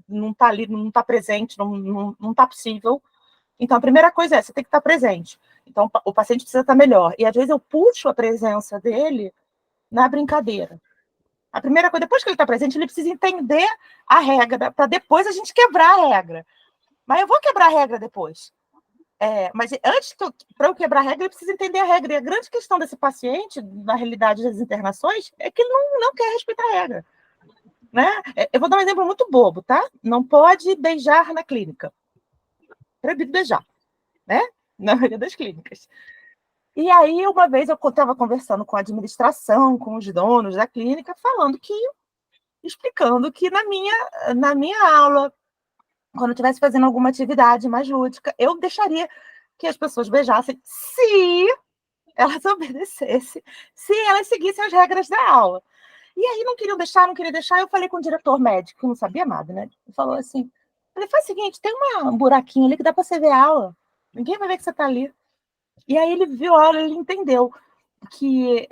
S4: não está ali, não está presente, não está possível. Então, a primeira coisa você tem que estar presente. Então, o paciente precisa estar melhor. E, às vezes, eu puxo a presença dele na brincadeira. A primeira coisa, depois que ele está presente, ele precisa entender a regra, para depois a gente quebrar a regra. Mas eu vou quebrar a regra depois. Mas antes, para eu quebrar a regra, ele precisa entender a regra. E a grande questão desse paciente, na realidade das internações, é que ele não quer respeitar a regra. Né? Eu vou dar um exemplo muito bobo, tá? Não pode beijar na clínica. Proibido beijar, né? Na maioria das clínicas. E aí, uma vez, eu estava conversando com a administração, com os donos da clínica, explicando que na minha aula, quando eu estivesse fazendo alguma atividade mais lúdica, eu deixaria que as pessoas beijassem se elas obedecessem, se elas seguissem as regras da aula. E aí não queria deixar, eu falei com o diretor médico, que não sabia nada, né? Ele falou assim, faz o seguinte, tem um buraquinho ali que dá para você ver a aula, ninguém vai ver que você está ali. E aí ele viu a aula, ele entendeu que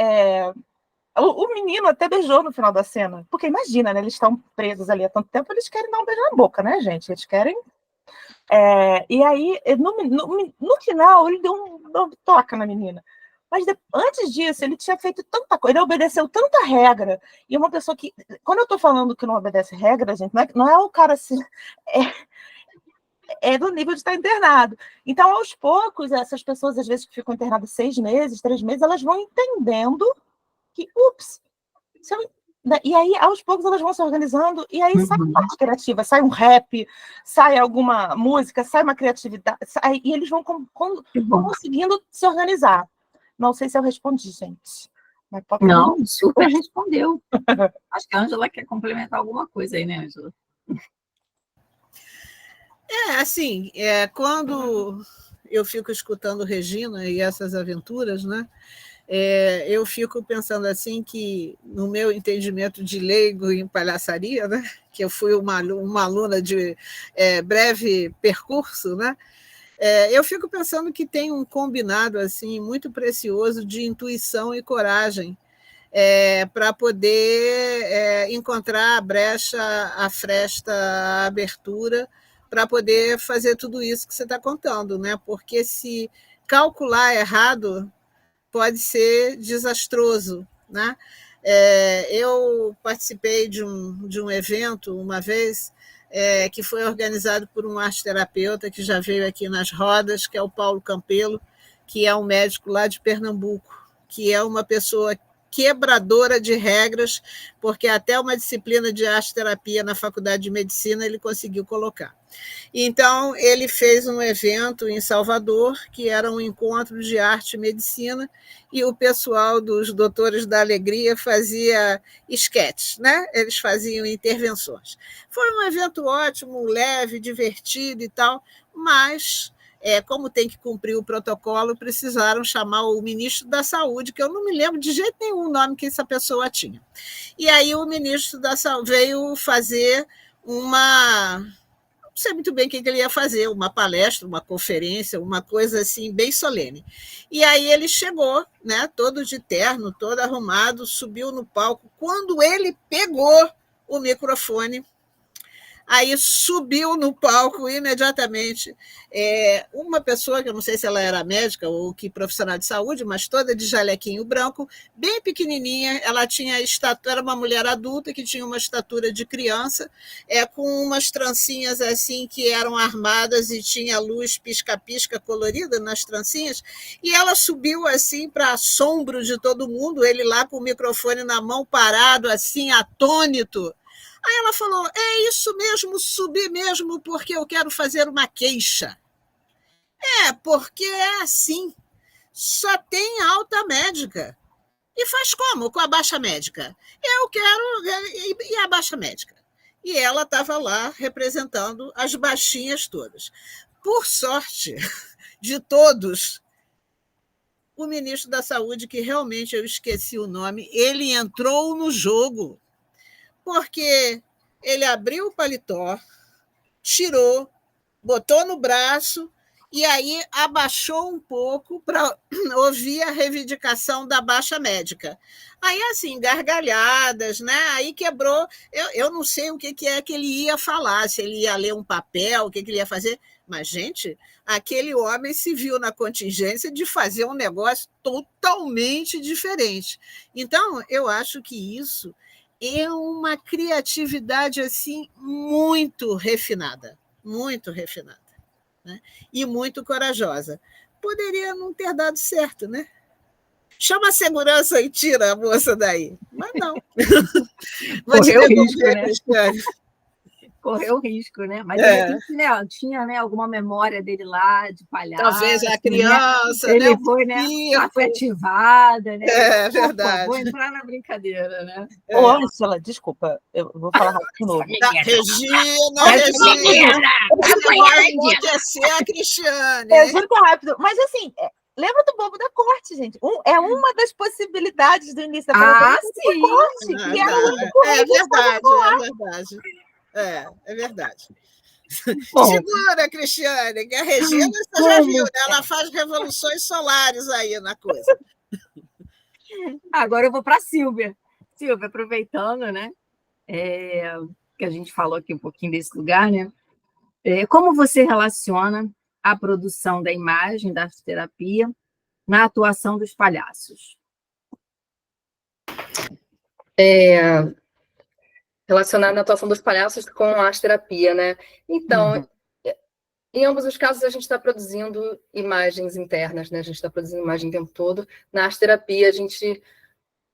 S4: o menino até beijou no final da cena, porque imagina, né? Eles estão presos ali há tanto tempo, eles querem dar um beijo na boca, né, gente? Eles querem... e aí, no final, ele deu um toque na menina. Mas antes disso, ele tinha feito tanta coisa, ele obedeceu tanta regra. E uma pessoa que... Quando eu estou falando que não obedece regra, gente, não é o cara assim... É do nível de estar internado. Então, aos poucos, essas pessoas, às vezes, que ficam internadas 6 meses, 3 meses, elas vão entendendo que, e aí, aos poucos, elas vão se organizando, e aí sai uma parte criativa, sai um rap, sai alguma música, sai uma criatividade, e eles vão conseguindo se organizar. Não sei se eu respondi, gente. Mas
S3: não, super respondeu. Acho que a Ângela quer complementar alguma coisa aí, né, Ângela?
S1: Assim, quando eu fico escutando Regina e essas aventuras, né, eu fico pensando assim que, no meu entendimento de leigo em palhaçaria, né, que eu fui uma aluna de breve percurso, né, eu fico pensando que tem um combinado assim muito precioso de intuição e coragem para poder encontrar a brecha, a fresta, a abertura, para poder fazer tudo isso que você está contando, né? Porque se calcular errado pode ser desastroso, né? Eu participei de um evento uma vez que foi organizado por um arteterapeuta que já veio aqui nas rodas, que é o Paulo Campelo, que é um médico lá de Pernambuco, que é uma pessoa quebradora de regras, porque até uma disciplina de arteterapia na Faculdade de Medicina ele conseguiu colocar. Então, ele fez um evento em Salvador, que era um encontro de arte e medicina, e o pessoal dos Doutores da Alegria fazia esquetes, né? Eles faziam intervenções. Foi um evento ótimo, leve, divertido e tal, mas... como tem que cumprir o protocolo, precisaram chamar o ministro da Saúde, que eu não me lembro de jeito nenhum o nome que essa pessoa tinha. E aí o ministro da Saúde veio fazer não sei muito bem o que ele ia fazer, uma palestra, uma conferência, uma coisa assim bem solene. E aí ele chegou, né, todo de terno, todo arrumado, subiu no palco. Quando ele pegou o microfone, Aí subiu no palco imediatamente uma pessoa, que eu não sei se ela era médica ou que profissional de saúde, mas toda de jalequinho branco, bem pequenininha. Ela tinha estatura, era uma mulher adulta que tinha uma estatura de criança, com umas trancinhas assim que eram armadas e tinha luz pisca-pisca colorida nas trancinhas. E ela subiu assim para assombro de todo mundo, ele lá com o microfone na mão, parado assim, atônito. Aí ela falou, é isso mesmo, subi mesmo, porque eu quero fazer uma queixa. Porque é assim, só tem alta médica. E faz como com a baixa médica? Eu quero, e a baixa médica? E ela estava lá representando as baixinhas todas. Por sorte de todos, o ministro da Saúde, que realmente eu esqueci o nome, ele entrou no jogo, porque ele abriu o paletó, tirou, botou no braço e aí abaixou um pouco para ouvir a reivindicação da baixa médica. Aí, assim, gargalhadas, né? Aí quebrou. Eu não sei o que é que ele ia falar, se ele ia ler um papel, o que ele ia fazer. Mas, gente, aquele homem se viu na contingência de fazer um negócio totalmente diferente. Então, eu acho que isso é uma criatividade assim muito refinada, né? E muito corajosa. Poderia não ter dado certo, né? Chama a segurança e tira a moça daí. Mas não. Vou te devolver, né, Cristiane?
S3: Correu risco, né? Mas de repente, né, tinha, né, alguma memória dele lá de palhaço.
S1: Talvez a criança,
S3: né? Ele
S1: né,
S3: foi, né, afetivada, né?
S1: Verdade.
S3: Vou entrar na brincadeira, né?
S4: Ô, Ângela, desculpa, eu vou falar de novo.
S1: Regina! Enlouquecer a Cristiane.
S4: Eu juro que é rápido. Mas, assim, lembra do Bobo da Corte, gente? É uma das possibilidades do início da
S3: sim.
S4: Corte, que era o único
S1: é verdade. É verdade. Bom, segura, Cristiane, que a Regina, você já viu, né? Ela faz revoluções solares aí na coisa.
S3: Agora eu vou para a Sílvia. Sílvia, aproveitando, né? Que a gente falou aqui um pouquinho desse lugar, né? Como você relaciona a produção da imagem da arte-terapia na atuação dos palhaços?
S5: Relacionado à atuação dos palhaços com a arte-terapia, né? Então, em ambos os casos, a gente está produzindo imagens internas, né? A gente está produzindo imagem o tempo todo. Na arte-terapia, a gente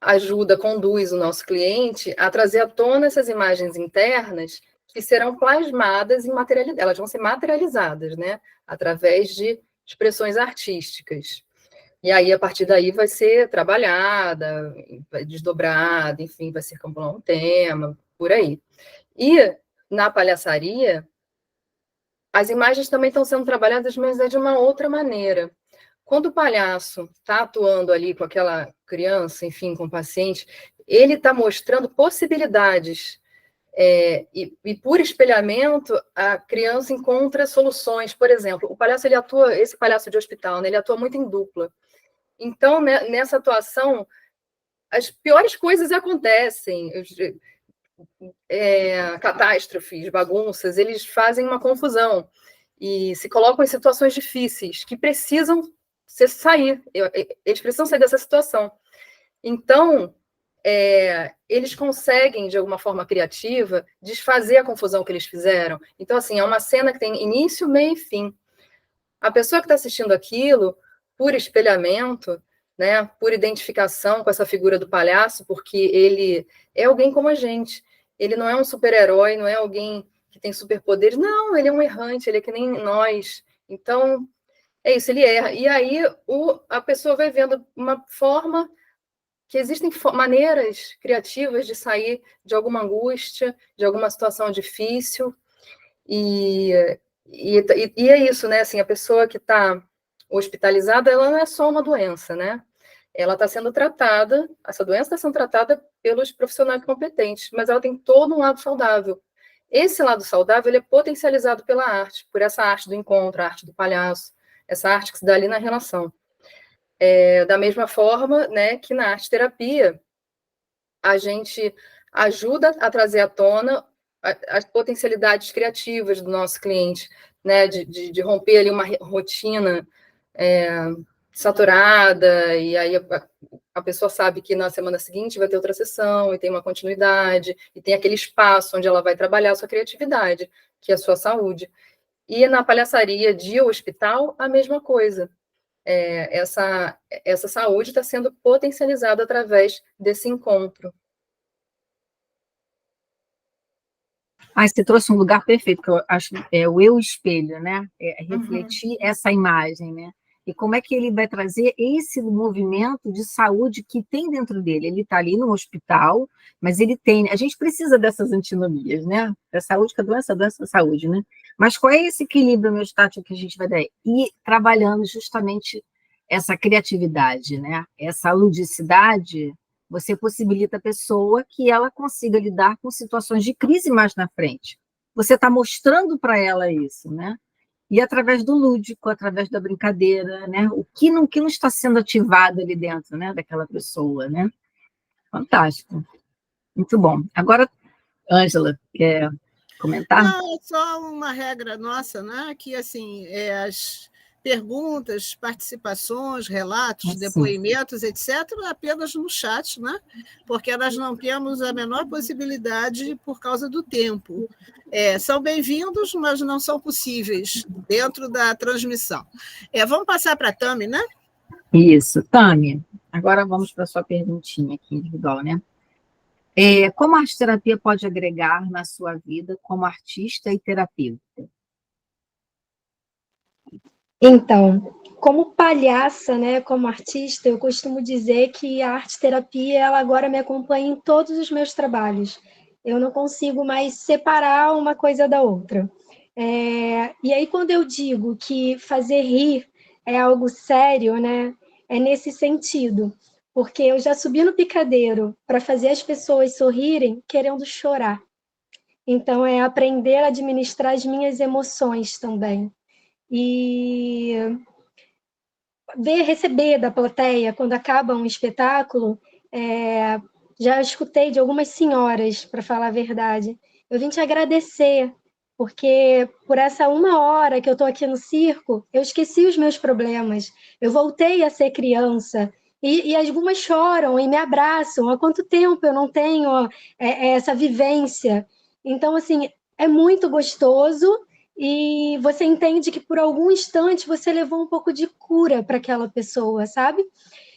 S5: ajuda, conduz o nosso cliente a trazer à tona essas imagens internas que serão plasmadas em materialidade. Elas vão ser materializadas, né? Através de expressões artísticas. E aí, a partir daí, vai ser trabalhada, desdobrada, enfim, vai ser campular um tema, por aí. E, na palhaçaria, as imagens também estão sendo trabalhadas, mas de uma outra maneira. Quando o palhaço está atuando ali com aquela criança, enfim, com o paciente, ele está mostrando possibilidades. E por espelhamento, a criança encontra soluções. Por exemplo, o palhaço, esse palhaço de hospital, né, ele atua muito em dupla. Então, né, nessa atuação, as piores coisas acontecem. Catástrofes, bagunças, eles fazem uma confusão e se colocam em situações difíceis que precisam sair. Eles precisam sair dessa situação. Então, eles conseguem, de alguma forma criativa, desfazer a confusão que eles fizeram. Então, assim, é uma cena que tem início, meio e fim. A pessoa que está assistindo aquilo, por espelhamento, né, por identificação com essa figura do palhaço, porque ele é alguém como a gente. Ele não é um super-herói, não é alguém que tem superpoderes. Não, ele é um errante, ele é que nem nós. Então, é isso, ele erra. E aí a pessoa vai vendo uma forma que existem maneiras criativas de sair de alguma angústia, de alguma situação difícil. E é isso, né? Assim, a pessoa que está hospitalizada, ela não é só uma doença, né? Ela está sendo tratada, essa doença está sendo tratada pelos profissionais competentes, mas ela tem todo um lado saudável. Esse lado saudável, ele é potencializado pela arte, por essa arte do encontro, a arte do palhaço, essa arte que se dá ali na relação. Da mesma forma, né, que na arte-terapia, a gente ajuda a trazer à tona as potencialidades criativas do nosso cliente, né? De romper ali uma rotina saturada, e aí a pessoa sabe que na semana seguinte vai ter outra sessão, e tem uma continuidade, e tem aquele espaço onde ela vai trabalhar a sua criatividade, que é a sua saúde. E na palhaçaria de hospital, a mesma coisa. Essa saúde está sendo potencializada através desse encontro.
S3: Você trouxe um lugar perfeito, que eu acho o eu espelho, né? Refletir essa imagem, né? E como é que ele vai trazer esse movimento de saúde que tem dentro dele? Ele está ali no hospital, mas ele tem... A gente precisa dessas antinomias, né? Da saúde com a doença, da saúde, né? Mas qual é esse equilíbrio homeostático que a gente vai dar? E trabalhando justamente essa criatividade, né? Essa ludicidade, você possibilita a pessoa que ela consiga lidar com situações de crise mais na frente. Você está mostrando para ela isso, né? E através do lúdico, através da brincadeira, né? O que não está sendo ativado ali dentro, né? Daquela pessoa, né? Fantástico. Muito bom. Agora, Ângela, quer comentar?
S1: Não, é só uma regra nossa, né? Que, assim, as perguntas, participações, relatos, depoimentos, etc., apenas no chat, né? Porque nós não temos a menor possibilidade por causa do tempo. São bem-vindos, mas não são possíveis dentro da transmissão. Vamos passar para a Tami, né?
S3: Isso. Tami, agora vamos para a sua perguntinha aqui individual, né? Como a arte-terapia pode agregar na sua vida como artista e terapeuta?
S2: Então, como palhaça, né, como artista, eu costumo dizer que a arte-terapia ela agora me acompanha em todos os meus trabalhos. Eu não consigo mais separar uma coisa da outra. E aí, quando eu digo que fazer rir é algo sério, né, é nesse sentido, porque eu já subi no picadeiro para fazer as pessoas sorrirem querendo chorar. Então, é aprender a administrar as minhas emoções também. E receber da plateia quando acaba um espetáculo, já escutei de algumas senhoras, para falar a verdade. Eu vim te agradecer, porque por essa 1 hora que eu estou aqui no circo, eu esqueci os meus problemas, eu voltei a ser criança, e algumas choram e me abraçam. Há quanto tempo eu não tenho essa vivência? Então, assim, é muito gostoso, e você entende que por algum instante você levou um pouco de cura para aquela pessoa, sabe?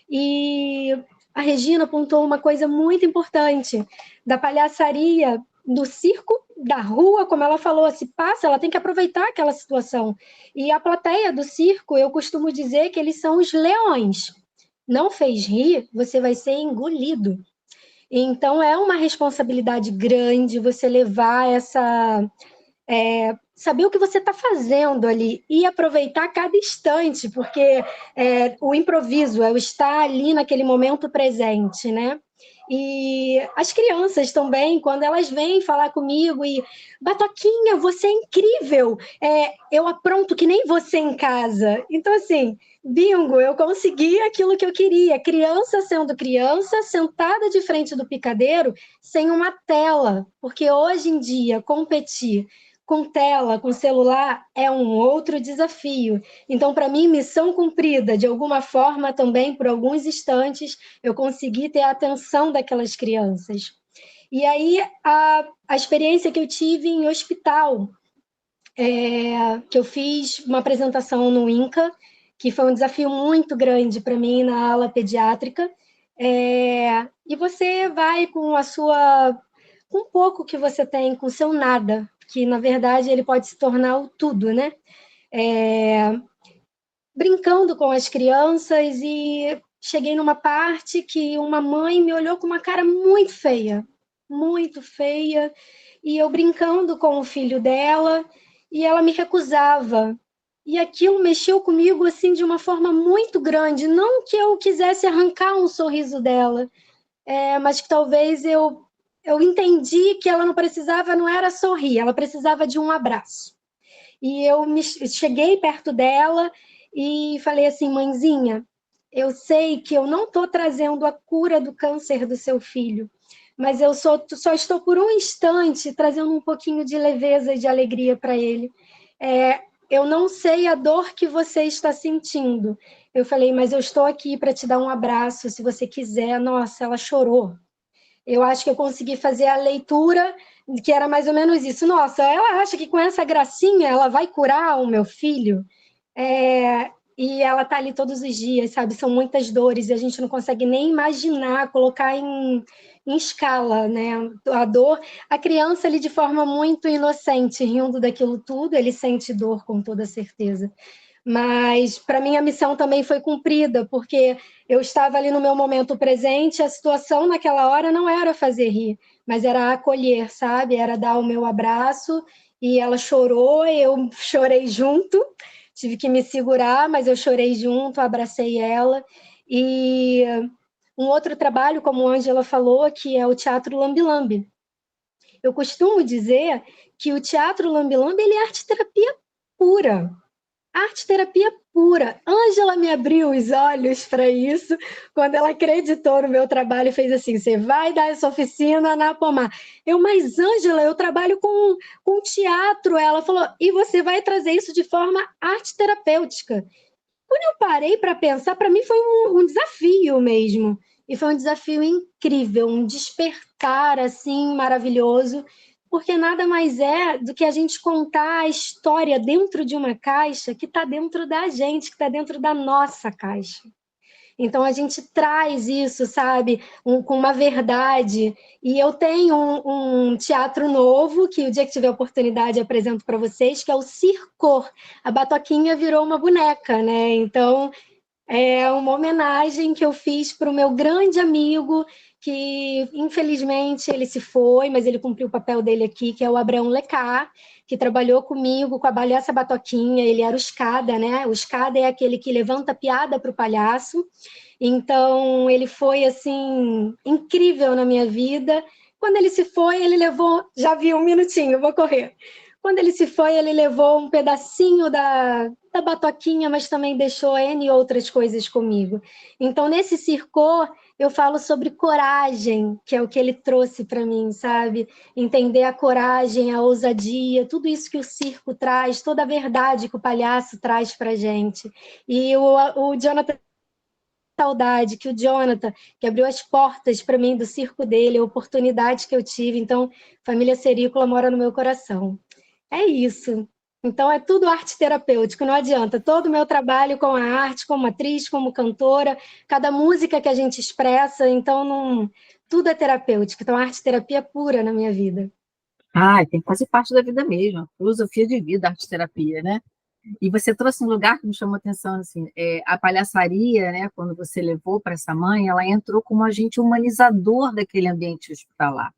S2: E a Regina apontou uma coisa muito importante, da palhaçaria, do circo, da rua, como ela falou, se passa, ela tem que aproveitar aquela situação. E a plateia do circo, eu costumo dizer que eles são os leões. Não fez rir, você vai ser engolido. Então, é uma responsabilidade grande você levar saber o que você está fazendo ali e aproveitar cada instante, porque o improviso é o estar ali naquele momento presente, né? E as crianças também, quando elas vêm falar comigo e Batoquinha, você é incrível, eu apronto que nem você em casa. Então, assim, bingo, eu consegui aquilo que eu queria, criança sendo criança, sentada de frente do picadeiro, sem uma tela, porque hoje em dia competir com tela, com celular, é um outro desafio. Então, para mim, missão cumprida, de alguma forma também, por alguns instantes, eu consegui ter a atenção daquelas crianças. E aí, a experiência que eu tive em hospital, que eu fiz uma apresentação no INCA, que foi um desafio muito grande para mim na ala pediátrica, e você vai com com um pouco que você tem, com o seu nada, que, na verdade, ele pode se tornar o tudo, né? Brincando com as crianças, e cheguei numa parte que uma mãe me olhou com uma cara muito feia, e eu brincando com o filho dela, e ela me recusava. E aquilo mexeu comigo assim de uma forma muito grande, não que eu quisesse arrancar um sorriso dela, mas que talvez eu entendi que ela não era sorrir, ela precisava de um abraço. E eu cheguei perto dela e falei assim: mãezinha, eu sei que eu não estou trazendo a cura do câncer do seu filho, mas eu só estou por um instante trazendo um pouquinho de leveza e de alegria para ele. Eu não sei a dor que você está sentindo. Eu falei, mas eu estou aqui para te dar um abraço, se você quiser. Nossa, ela chorou. Eu acho que eu consegui fazer a leitura, que era mais ou menos isso. Nossa, ela acha que com essa gracinha ela vai curar o meu filho? E ela está ali todos os dias, sabe? São muitas dores e a gente não consegue nem imaginar, colocar em escala, né? A dor, a criança ali de forma muito inocente, rindo daquilo tudo, ele sente dor com toda certeza. Mas para mim a missão também foi cumprida, porque eu estava ali no meu momento presente, a situação naquela hora não era fazer rir, mas era acolher, sabe? Era dar o meu abraço e ela chorou, eu chorei junto. Tive que me segurar, mas eu chorei junto, abracei ela. E um outro trabalho, como a Ângela falou, que é o Teatro Lambi-Lambi. Eu costumo dizer que o Teatro Lambi-Lambi ele é arte-terapia pura. Arte-terapia pura. Ângela me abriu os olhos para isso quando ela acreditou no meu trabalho e fez assim, você vai dar essa oficina na Pomar. Mas Ângela, eu trabalho com teatro. Ela falou, e você vai trazer isso de forma arte-terapêutica. Quando eu parei para pensar, para mim foi um desafio mesmo. E foi um desafio incrível, um despertar assim maravilhoso, porque nada mais é do que a gente contar a história dentro de uma caixa que está dentro da gente, que está dentro da nossa caixa. Então a gente traz isso, sabe, com uma verdade. E eu tenho um teatro novo, que o dia que tiver oportunidade apresento para vocês, que é o Circor. A Batoquinha virou uma boneca, né? Então é uma homenagem que eu fiz para o meu grande amigo, que infelizmente ele se foi, mas ele cumpriu o papel dele aqui, que é o Abraão Lecá, que trabalhou comigo com a Baleaça Batoquinha. Ele era o escada, né? O escada é aquele que levanta a piada para o palhaço. Então ele foi assim incrível na minha vida. Quando ele se foi, ele levou, já vi um minutinho, vou correr. Quando ele se foi, ele levou um pedacinho da Batoquinha, mas também deixou N outras coisas comigo. Então, nesse Circo, eu falo sobre coragem, que é o que ele trouxe para mim, sabe? Entender a coragem, a ousadia, tudo isso que o circo traz, toda a verdade que o palhaço traz para a gente. E o Jonathan saudade, que o Jonathan, que abriu as portas para mim do circo dele, a oportunidade que eu tive. Então, família Serícola mora no meu coração. É isso. Então, é tudo arte terapêutico, não adianta. Todo o meu trabalho com a arte, como atriz, como cantora, cada música que a gente expressa, então, tudo é terapêutico. Então, arte terapia pura na minha vida.
S3: Tem que fazer parte da vida mesmo. Filosofia de vida, arte terapia, né? E você trouxe um lugar que me chamou a atenção, assim, a palhaçaria, né? Quando você levou para essa mãe, ela entrou como agente humanizador daquele ambiente hospitalar.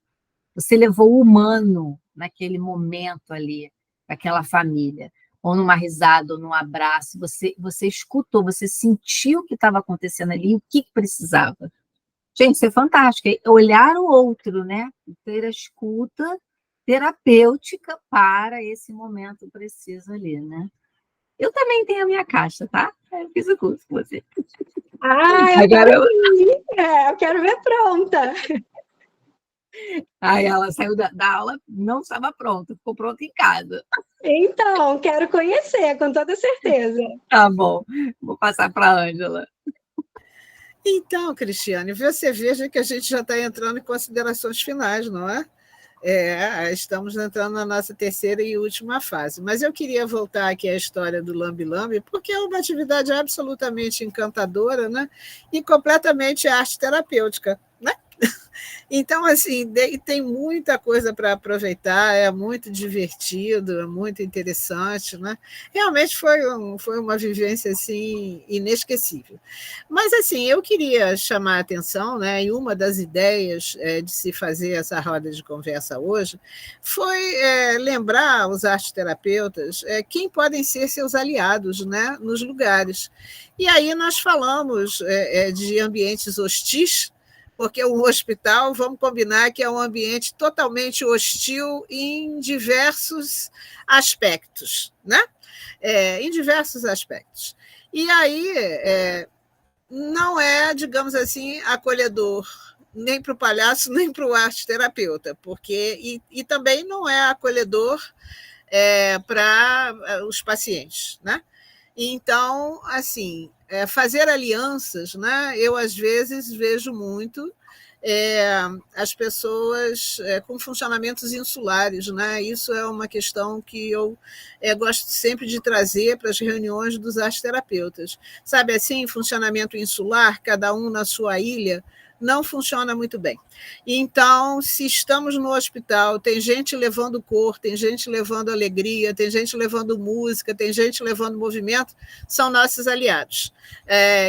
S3: Você levou o humano naquele momento ali, daquela família, ou numa risada, ou num abraço, você escutou, você sentiu o que estava acontecendo ali, o que precisava. Gente, isso é fantástico. Olhar o outro, né? Ter a escuta terapêutica para esse momento preciso ali, né? Eu também tenho a minha caixa, tá? Eu fiz o curso com você.
S2: Eu quero ver pronta.
S3: Aí ela saiu da aula, não estava pronta, ficou pronta em casa.
S2: Então, quero conhecer, com toda certeza.
S3: Tá bom, vou passar para a Ângela.
S1: Então, Cristiane, você veja que a gente já está entrando em considerações finais, não é? Estamos entrando na nossa terceira e última fase. Mas eu queria voltar aqui à história do Lambi Lambi, porque é uma atividade absolutamente encantadora, né? E completamente arte terapêutica, né? Então, assim, tem muita coisa para aproveitar, é muito divertido, é muito interessante, né? Realmente foi uma vivência, assim, inesquecível. Mas, assim, eu queria chamar a atenção, né, e uma das ideias de se fazer essa roda de conversa hoje foi lembrar os arteterapeutas quem podem ser seus aliados, né, nos lugares. E aí nós falamos de ambientes hostis, porque o hospital, vamos combinar que é um ambiente totalmente hostil em diversos aspectos, né? Em diversos aspectos. E aí não é, digamos assim, acolhedor, nem para o palhaço, nem para o arte-terapeuta, porque e também não é acolhedor para os pacientes, né? Então, assim, fazer alianças, né? Eu às vezes vejo muito as pessoas com funcionamentos insulares, né? Isso é uma questão que eu gosto sempre de trazer para as reuniões dos arteterapeutas. Sabe assim, funcionamento insular, cada um na sua ilha, não funciona muito bem. Então, se estamos no hospital, tem gente levando cor, tem gente levando alegria, tem gente levando música, tem gente levando movimento, são nossos aliados.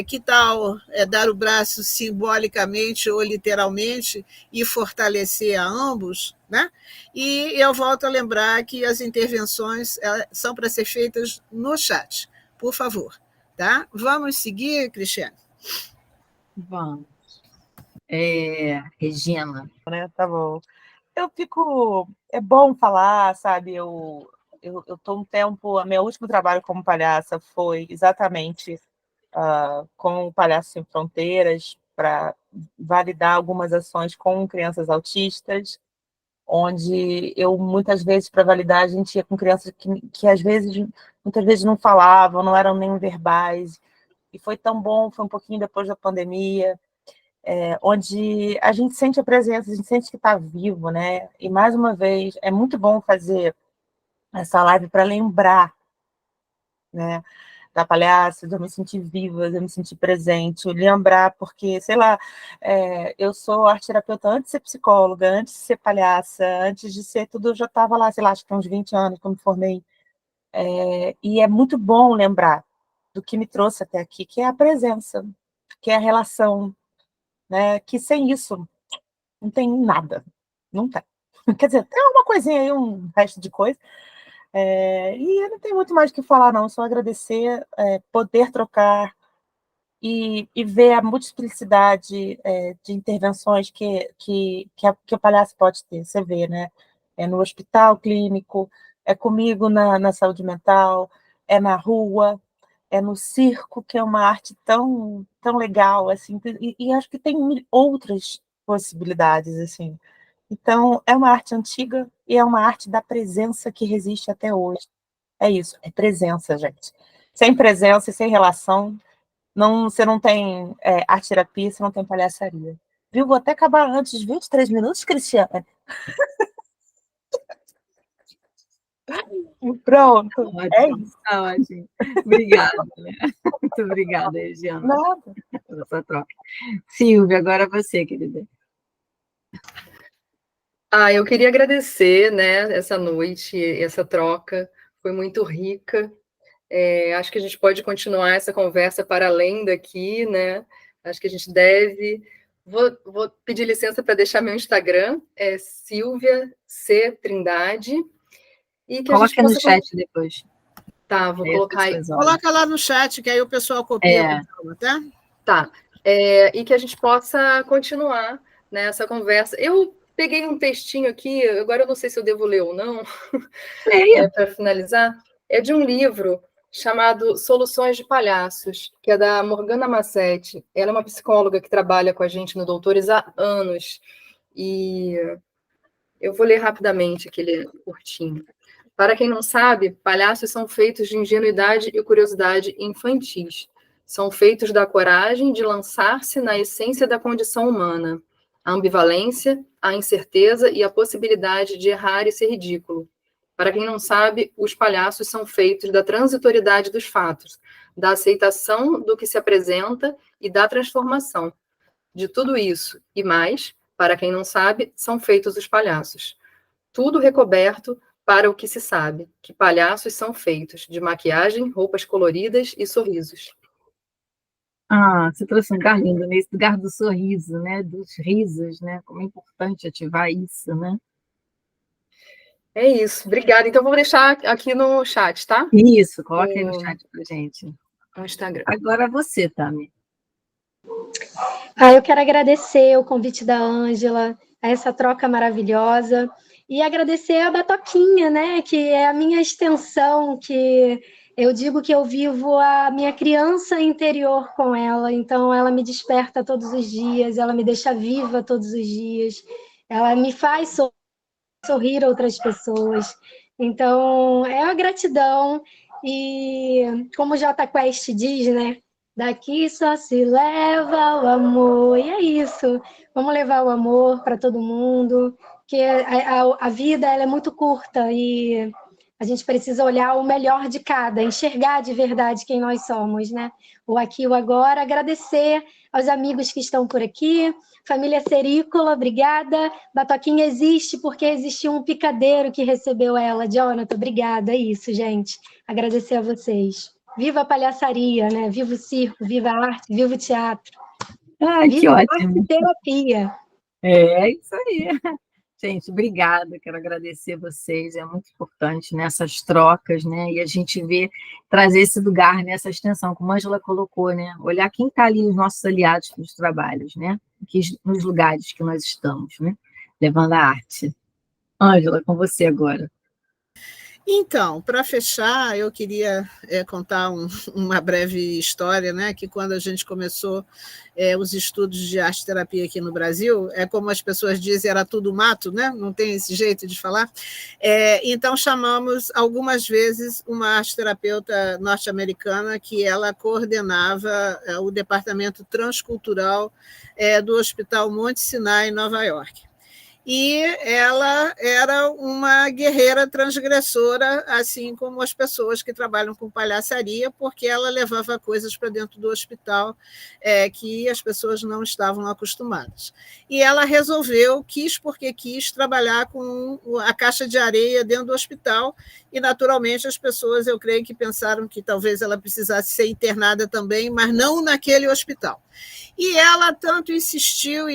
S1: Que tal dar o braço simbolicamente ou literalmente e fortalecer a ambos, né? E eu volto a lembrar que as intervenções são para ser feitas no chat, por favor. Tá? Vamos seguir, Cristiane?
S3: Vamos. Regina.
S4: Tá bom. Eu fico... É bom falar, sabe? Eu estou um tempo... Meu último trabalho como palhaça foi exatamente com o Palhaço Sem Fronteiras, para validar algumas ações com crianças autistas, onde eu, muitas vezes, para validar, a gente ia com crianças que às vezes, muitas vezes não falavam, não eram nem verbais, e foi tão bom, foi um pouquinho depois da pandemia, onde a gente sente a presença, a gente sente que está vivo, né? E, mais uma vez, é muito bom fazer essa live para lembrar, né, da palhaça, de eu me sentir viva, de eu me sentir presente, lembrar, porque, sei lá, eu sou arte-terapeuta antes de ser psicóloga, antes de ser palhaça, antes de ser tudo, eu já estava lá, sei lá, acho que tem uns 20 anos que eu me formei. E é muito bom lembrar do que me trouxe até aqui, que é a presença, que é a relação, né, que sem isso não tem nada, não tem. Quer dizer, tem uma coisinha aí, um resto de coisa, e eu não tenho muito mais o que falar, não, só agradecer, poder trocar e ver a multiplicidade de intervenções que o palhaço pode ter, você vê, né? No hospital clínico, comigo na saúde mental, na rua, no circo, que é uma arte tão, tão legal, assim, e acho que tem outras possibilidades, assim. Então, é uma arte antiga e é uma arte da presença que resiste até hoje. É isso, é presença, gente. Sem presença e sem relação, você não tem arte-terapia, você não tem palhaçaria. Viu? Vou até acabar antes de 23 minutos, Cristiane. Pronto,
S3: Ótimo,
S4: isso.
S3: ótimo. Obrigada, né? Muito obrigada, Regina,
S4: Nada.
S3: pela sua troca. Silvia, agora você, querida.
S5: Eu queria agradecer, né, essa noite, essa troca, foi muito rica. Acho que a gente pode continuar essa conversa para além daqui, né? Acho que a gente deve. Vou pedir licença para deixar meu Instagram, é Silvia C. Trindade. E que
S3: Coloca
S5: a gente
S3: no chat depois.
S5: Tá, vou colocar aí.
S1: Coloca lá no chat, que aí o pessoal copia, tá?
S5: Tá. E que a gente possa continuar nessa conversa. Eu peguei um textinho aqui, agora eu não sei se eu devo ler ou não, para finalizar. É de um livro chamado Soluções de Palhaços, que é da Morgana Massetti. Ela é uma psicóloga que trabalha com a gente no Doutores há anos. E eu vou ler rapidamente, aquele curtinho. Para quem não sabe, palhaços são feitos de ingenuidade e curiosidade infantis. São feitos da coragem de lançar-se na essência da condição humana, a ambivalência, a incerteza e a possibilidade de errar e ser ridículo. Para quem não sabe, os palhaços são feitos da transitoriedade dos fatos, da aceitação do que se apresenta e da transformação. De tudo isso e mais, para quem não sabe, são feitos os palhaços. Tudo recoberto para o que se sabe, que palhaços são feitos de maquiagem, roupas coloridas e sorrisos.
S3: Você trouxe um lugar lindo, nesse lugar do sorriso, né? Dos risos, né? Como é importante ativar isso, né?
S5: É isso, obrigada. Então, vou deixar aqui no chat, tá?
S3: Isso, coloca aí no chat pra gente.
S5: No Instagram.
S3: Agora você, Tami.
S2: Eu quero agradecer o convite da Ângela, a essa troca maravilhosa, e agradecer a Batoquinha, né, que é a minha extensão, que Eu digo que eu vivo a minha criança interior com ela, então ela me desperta todos os dias, ela me deixa viva todos os dias, ela me faz sorrir outras pessoas. Então, é a gratidão e, como o Jota Quest diz, né? Daqui só se leva o amor. E é isso. Vamos levar o amor para todo mundo, que a vida ela é muito curta e a gente precisa olhar o melhor de cada, enxergar de verdade quem nós somos, né? O aqui e o agora, agradecer aos amigos que estão por aqui, família Serícola, obrigada. Batoquinha existe porque existiu um picadeiro que recebeu ela. Jonathan, obrigada. É isso, gente. Agradecer a vocês. Viva a palhaçaria, né? Viva o circo, viva a arte, viva o teatro.
S3: Ai, que
S2: Viva a
S3: ótimo.
S2: arte terapia.
S3: É isso aí. Gente, obrigada, quero agradecer vocês, é muito importante nessas trocas, né? E a gente vê, trazer esse lugar, nessa extensão, como a Ângela colocou, né? Olhar quem está ali, os nossos aliados para os trabalhos, né? Nos lugares que nós estamos, né? Levando a arte. Ângela, com você agora.
S1: Então, para fechar, eu queria contar uma breve história, né? Que quando a gente começou os estudos de arte-terapia aqui no Brasil, como as pessoas dizem, era tudo mato, né? Não tem esse jeito de falar. Então, chamamos algumas vezes uma arte-terapeuta norte-americana que ela coordenava o departamento transcultural do Hospital Monte Sinai, em Nova York. E ela era uma guerreira transgressora, assim como as pessoas que trabalham com palhaçaria, porque ela levava coisas para dentro do hospital que as pessoas não estavam acostumadas. E ela resolveu, porque quis, trabalhar com a caixa de areia dentro do hospital, e naturalmente as pessoas, eu creio que pensaram que talvez ela precisasse ser internada também, mas não naquele hospital. E ela tanto insistiu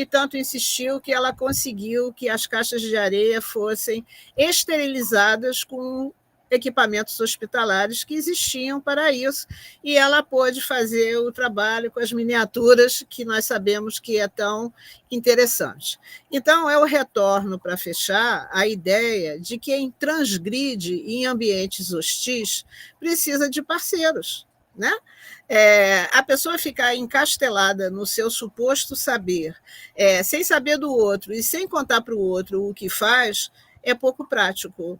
S1: que ela conseguiu que as caixas de areia fossem esterilizadas com equipamentos hospitalares que existiam para isso, e ela pôde fazer o trabalho com as miniaturas que nós sabemos que é tão interessante. Então, eu retorno para fechar a ideia de que quem transgride em ambientes hostis precisa de parceiros, né? A pessoa ficar encastelada no seu suposto saber, sem saber do outro e sem contar para o outro o que faz, é pouco prático.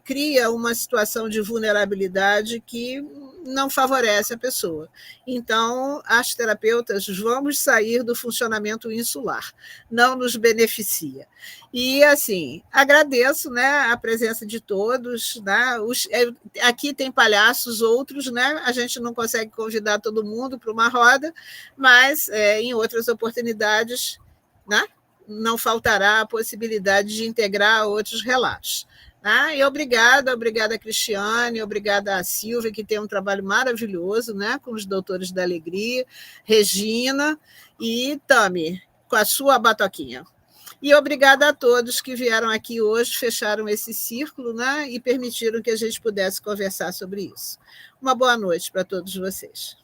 S1: Cria uma situação de vulnerabilidade que não favorece a pessoa. Então, as terapeutas vamos sair do funcionamento insular, não nos beneficia. E, assim, agradeço, né, a presença de todos. Né, aqui tem palhaços, outros, né, a gente não consegue convidar todo mundo para uma roda, mas em outras oportunidades, né, não faltará a possibilidade de integrar outros relatos. E obrigada, Cristiane, obrigada a Silvia, que tem um trabalho maravilhoso, né, com os Doutores da Alegria, Regina e Tami, com a sua batoquinha. E obrigada a todos que vieram aqui hoje, fecharam esse círculo, né, e permitiram que a gente pudesse conversar sobre isso. Uma boa noite para todos vocês.